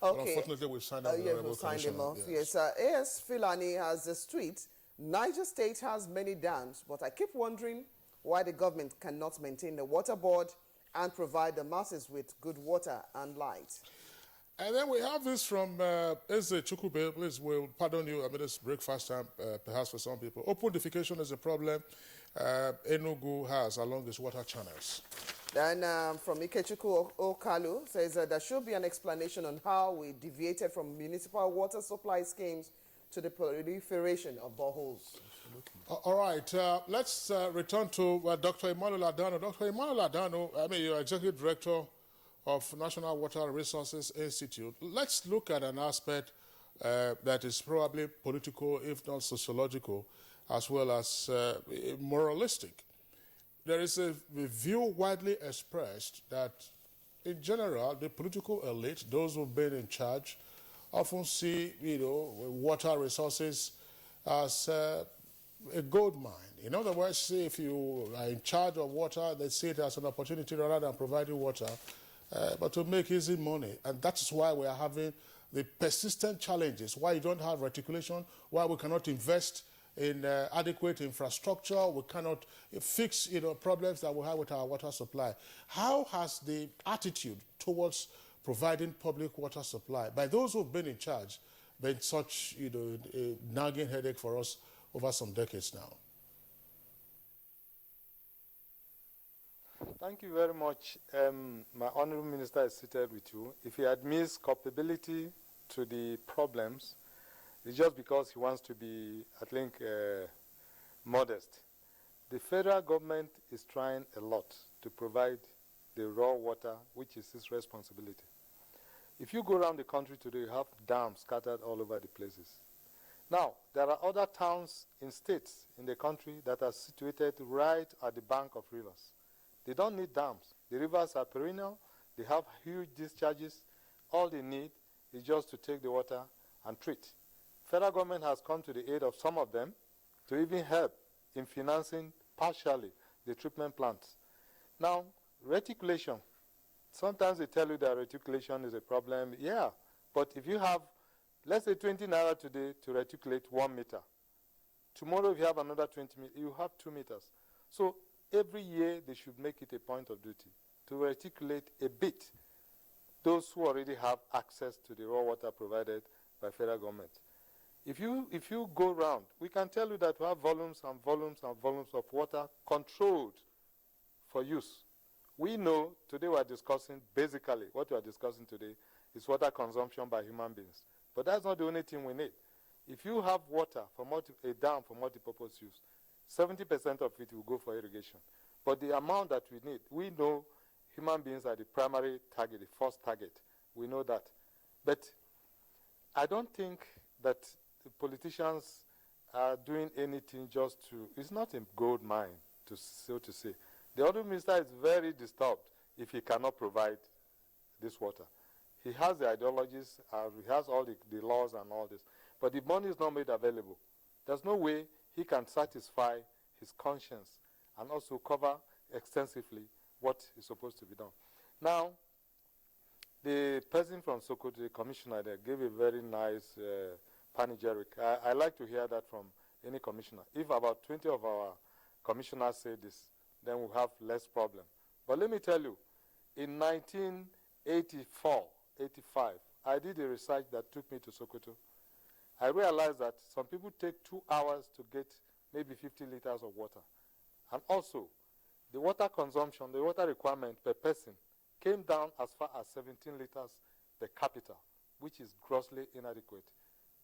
Okay. But unfortunately, we've signed up yes, we'll sign them off. Yes, AS Filani has this tweet. Niger State has many dams, but I keep wondering why the government cannot maintain the water board and provide the masses with good water and light. And then we have this from Eze Chukube. Please, we'll pardon you. I mean, it's breakfast time, perhaps for some people. Open defecation is a problem Enugu has along its water channels. Then from Ikechuku Okalu says there should be an explanation on how we deviated from municipal water supply schemes to the proliferation of boreholes. All right, let's return to Dr. Emmanuel Adano. Dr. Emmanuel Adano, I mean, you're Executive Director of National Water Resources Institute. Let's look at an aspect that is probably political, if not sociological, as well as moralistic. There is a view widely expressed that, in general, the political elite, those who've been in charge, often see, water resources as a gold mine. In other words, if you are in charge of water, they see it as an opportunity rather than providing water, but to make easy money. And that's why we are having the persistent challenges, why you don't have reticulation, why we cannot invest in adequate infrastructure, we cannot fix problems that we have with our water supply. How has the attitude towards providing public water supply by those who've been in charge been such a nagging headache for us over some decades now? Thank you very much. My Honourable Minister is seated with you. If he admits culpability to the problems, it's just because he wants to be, I think, modest. The federal government is trying a lot to provide the raw water, which is its responsibility. If you go around the country today, you have dams scattered all over the places. Now, there are other towns in states in the country that are situated right at the bank of rivers. They don't need dams. The rivers are perennial. They have huge discharges. All they need is just to take the water and treat. Federal government has come to the aid of some of them to even help in financing partially the treatment plants. Now, reticulation. Sometimes they tell you that reticulation is a problem. Yeah, but if you have, let's say 20 naira today to reticulate 1 meter, tomorrow if you have another 20 meters, you have 2 meters. So every year they should make it a point of duty to reticulate a bit those who already have access to the raw water provided by federal government. If you go around, we can tell you that we have volumes and volumes and volumes of water controlled for use We know today we are discussing, basically, what we are discussing today is water consumption by human beings. But that's not the only thing we need. If you have water, for a dam for multipurpose use, 70% of it will go for irrigation. But the amount that we need, we know human beings are the primary target, the first target. We know that. But I don't think that the politicians are doing anything just to, it's not a gold mine, so to say. The other minister is very disturbed if he cannot provide this water. He has the ideologies, he has all the laws and all this, but the money is not made available. There's no way he can satisfy his conscience and also cover extensively what is supposed to be done. Now, the person from Sokoto, the commissioner there, gave a very nice panegyric. I like to hear that from any commissioner. If about 20 of our commissioners say this, then we'll have less problem. But let me tell you, in 1984, 85, I did a research that took me to Sokoto. I realized that some people take 2 hours to get maybe 50 liters of water. And also, the water consumption, the water requirement per person came down as far as 17 liters per capita, which is grossly inadequate.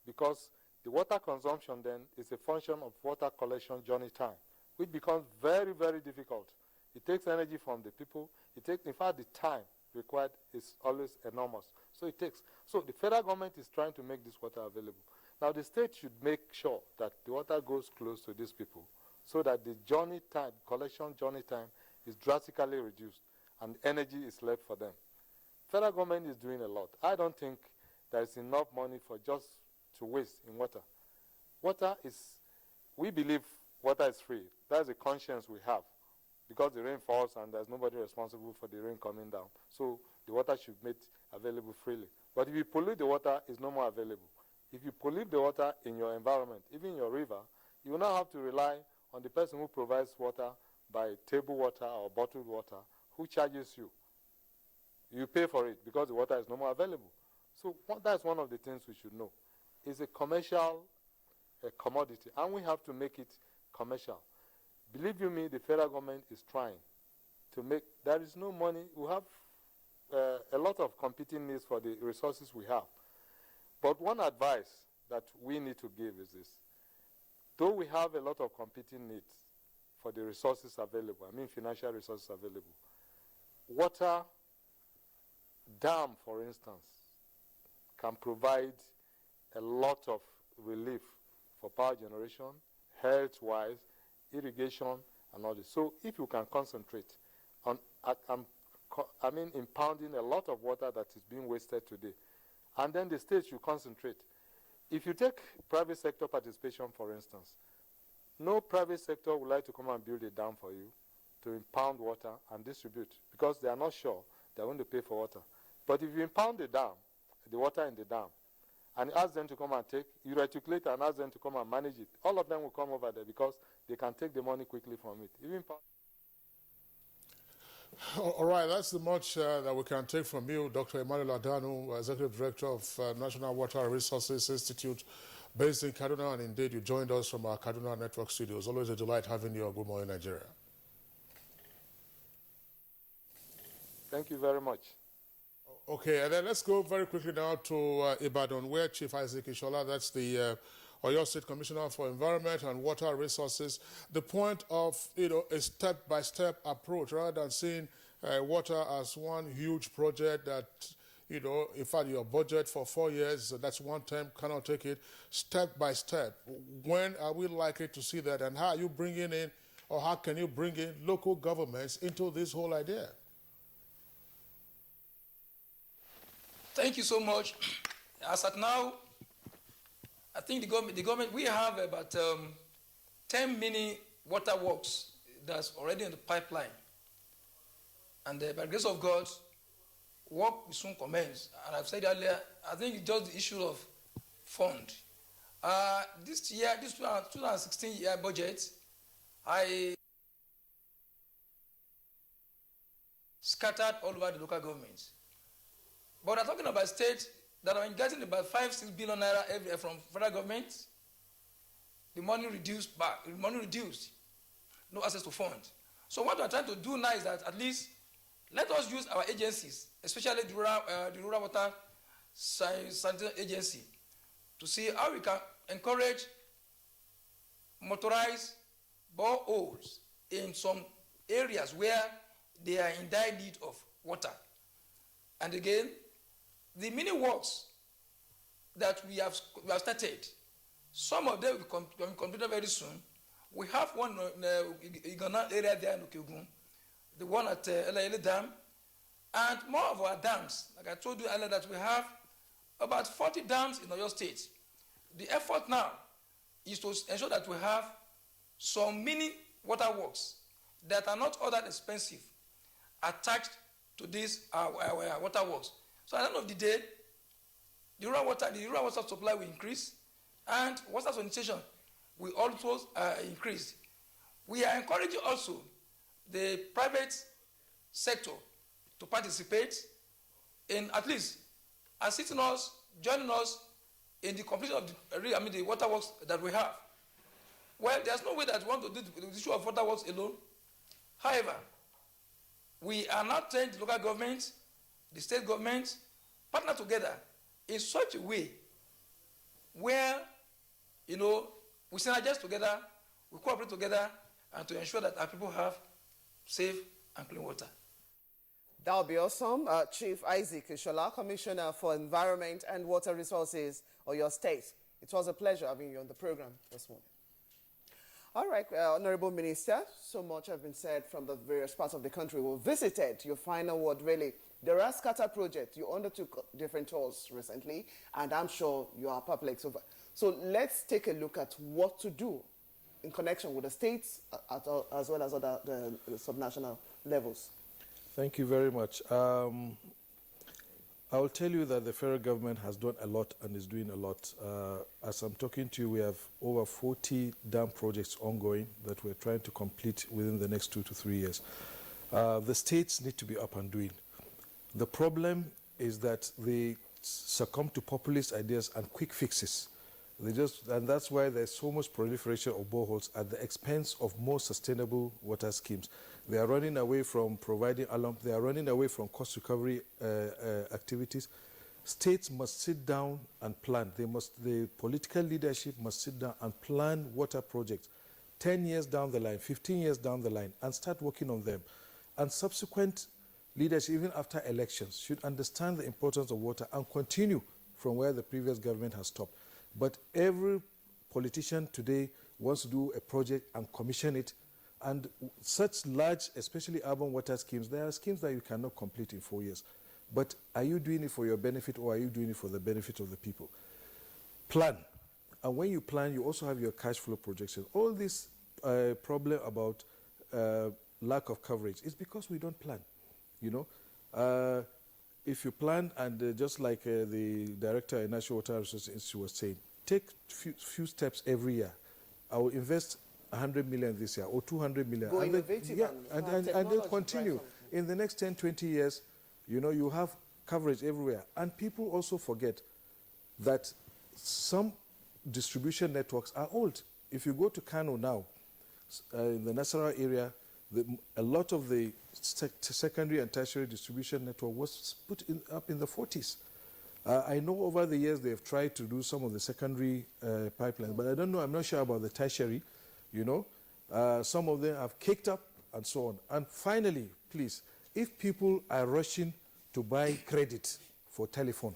Because the water consumption then is a function of water collection journey time, which becomes very, very difficult. It takes energy from the people. In fact, the time required is always enormous. So the federal government is trying to make this water available. Now, the state should make sure that the water goes close to these people so that the journey time, collection journey time, is drastically reduced and energy is left for them. Federal government is doing a lot. I don't think there is enough money for just to waste in water. We believe water is free. That's a conscience we have because the rain falls and there's nobody responsible for the rain coming down. So the water should be made available freely. But if you pollute the water, it's no more available. If you pollute the water in your environment, even your river, you will now have to rely on the person who provides water by table water or bottled water, who charges you. You pay for it because the water is no more available. So that's one of the things we should know. It's a commercial commodity, and we have to make it commercial. Believe you me, the federal government is trying to make, there is no money. We have a lot of competing needs for the resources we have. But one advice that we need to give is this. Though we have a lot of competing needs for the resources available, I mean financial resources available, water dam, for instance, can provide a lot of relief for power generation, health-wise, irrigation, and all this. So if you can concentrate on, impounding a lot of water that is being wasted today, and then the state should concentrate. If you take private sector participation, for instance, no private sector would like to come and build a dam for you to impound water and distribute because they are not sure they're going to pay for water. But if you impound the dam, the water in the dam, and ask them to come and you reticulate and ask them to come and manage it, all of them will come over there because they can take the money quickly from it. All right, that's the much that we can take from you, Dr. Emmanuel Adanu, Executive Director of National Water Resources Institute, based in Kaduna, and indeed you joined us from our Kaduna Network studios. Always a delight having you on Good Morning Nigeria. Thank you very much. Okay, and then let's go very quickly now to Ibadan, where Chief Isaac Ishola, that's the Oyo State Commissioner for Environment and Water Resources, the point of a step-by-step approach rather than seeing water as one huge project that, in fact, your budget for 4 years, that's one term, cannot take it step by step. When are we likely to see that, and how are you bringing in, or how can you bring in local governments into this whole idea? Thank you so much. As at now, I think the government, we have about 10 mini water works that's already in the pipeline. And by the grace of God, work will soon commence. And I've said earlier, I think it's just the issue of fund. This year, this 2016 year budget, I scattered all over the local governments. But I'm talking about states that are getting about 5-6 billion naira every year from federal government. The money reduced back, the money reduced, no access to funds. So what we're trying to do now is that at least Let us use our agencies, especially the Rural Water Sanitation Agency, to see how we can encourage motorized boreholes in some areas where they are in dire need of water. And again, the mini works that we have started, some of them will be completed very soon. We have one in the Igana area there in Okeogun, the one at Ele Dam, and more of our dams. Like I told you earlier, that we have about 40 dams in Oyo State. The effort now is to ensure that we have some mini water works that are not all that expensive attached to these water works. So at the end of the day, the rural water supply will increase, and water sanitation will also increase. We are encouraging also the private sector to participate in at least assisting us, joining us in the completion of the water works that we have. Well, there's no way that we want to do the issue of water works alone. However, we are now trying the local government, the state government, partner together in such a way where, we synergize together, we cooperate together, and to ensure that our people have safe and clean water. That would be awesome. Chief Isaac Ishola, Commissioner for Environment and Water Resources of your state. It was a pleasure having you on the program this morning. All right, Honorable Minister, so much has been said from the various parts of the country. We visited your final word, really. The Raskata project, you undertook different tours recently, and I'm sure you are perplexed over. So let's take a look at what to do in connection with the states as well as other the subnational levels. Thank you very much. I will tell you that the federal government has done a lot and is doing a lot. As I'm talking to you, we have over 40 dam projects ongoing that we're trying to complete within the next 2 to 3 years. The states need to be up and doing. The problem is that they succumb to populist ideas and quick fixes. And that's why there's so much proliferation of boreholes at the expense of more sustainable water schemes. They are running away from providing alarm. They are running away from cost recovery activities. States must sit down and plan. The political leadership must sit down and plan water projects 10 years down the line, 15 years down the line, and start working on them. And subsequent leadership, even after elections, should understand the importance of water and continue from where the previous government has stopped. But every politician today wants to do a project and commission it. And such large, especially urban water schemes, there are schemes that you cannot complete in 4 years. But are you doing it for your benefit, or are you doing it for the benefit of the people? Plan. And when you plan, you also have your cash flow projections. All this problem about lack of coverage is because we don't plan. If you plan, and just like the director at National Water Resources Institute was saying, take few steps every year. I will invest 100 million this year or 200 million. Go innovative and they'll continue. In the next 10, 20 years, you have coverage everywhere. And people also forget that some distribution networks are old. If you go to Kano now, in the Nasarawa area, a lot of the secondary and tertiary distribution network was put up in the 40s. I know over the years they've tried to do some of the secondary pipelines, but I don't know, I'm not sure about the tertiary, some of them have kicked up and so on. And finally, please, if people are rushing to buy credit for telephone,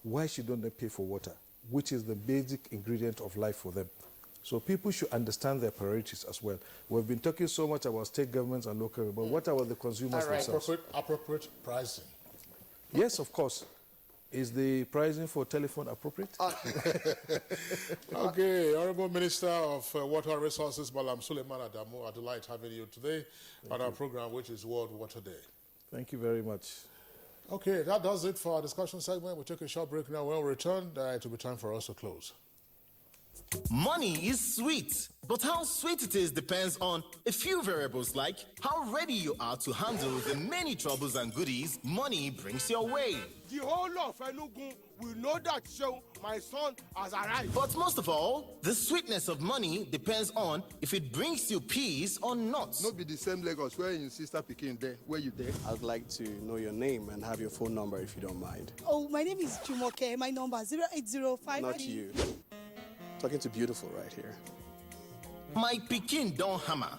why shouldn't they pay for water, which is the basic ingredient of life for them? So people should understand their priorities as well. We've been talking so much about state governments and local, but what about the consumers themselves? Appropriate pricing. Yes, of course. Is the pricing for telephone appropriate? Okay, Honorable Minister of Water Resources, Malam Suleiman Adamu, I delight having you today on our program, which is World Water Day. Thank you very much. Okay, that does it for our discussion segment. We'll take a short break now. When we return, it will be time for us to close. Money is sweet, but how sweet it is depends on a few variables like how ready you are to handle the many troubles and goodies money brings your way. The whole of Enugu will know that show my son has arrived. But most of all, the sweetness of money depends on if it brings you peace or not. Not be the same Lagos where your sister picking there, where you there. I'd like to know your name and have your phone number if you don't mind. Oh, my name is Jumoke. My number 08055. Not you. Talking to Beautiful right here. My Pekin Don Hammer.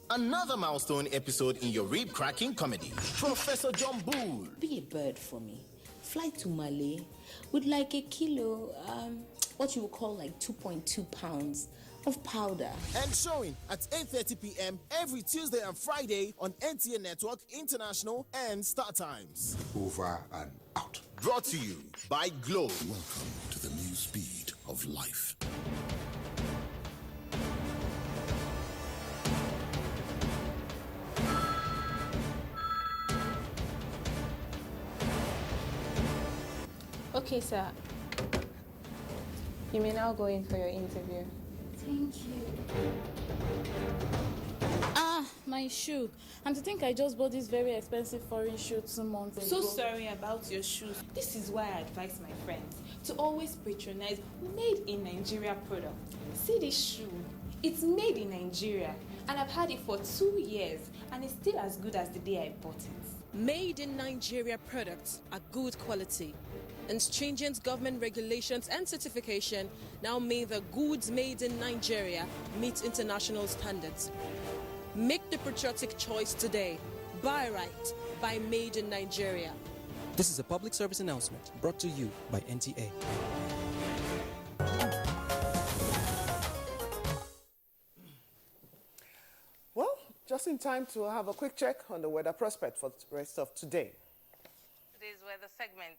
Another milestone episode in your rib-cracking comedy. Professor John Bull. Be a bird for me. Fly to Malay with like a kilo, what you would call like 2.2 pounds of powder. And showing at 8:30 p.m. every Tuesday and Friday on NTA Network International and Star Times. Over and out. Brought to you by Glow. Welcome to the new speed of life. Okay, sir. You may now go in for your interview. Thank you. Ah, my shoe. And to think I just bought this very expensive foreign shoe 2 months ago. So sorry about your shoes. This is why I advise my friends to always patronize made in Nigeria products. See this shoe. It's made in Nigeria and I've had it for 2 years and it's still as good as the day I bought it. Made in Nigeria products are good quality, and stringent government regulations and certification now mean the goods made in Nigeria meet international standards. Make the patriotic choice today. Buy right. Buy Made in Nigeria. This is a public service announcement brought to you by NTA. Well, just in time to have a quick check on the weather prospect for the rest of today. Today's weather segment.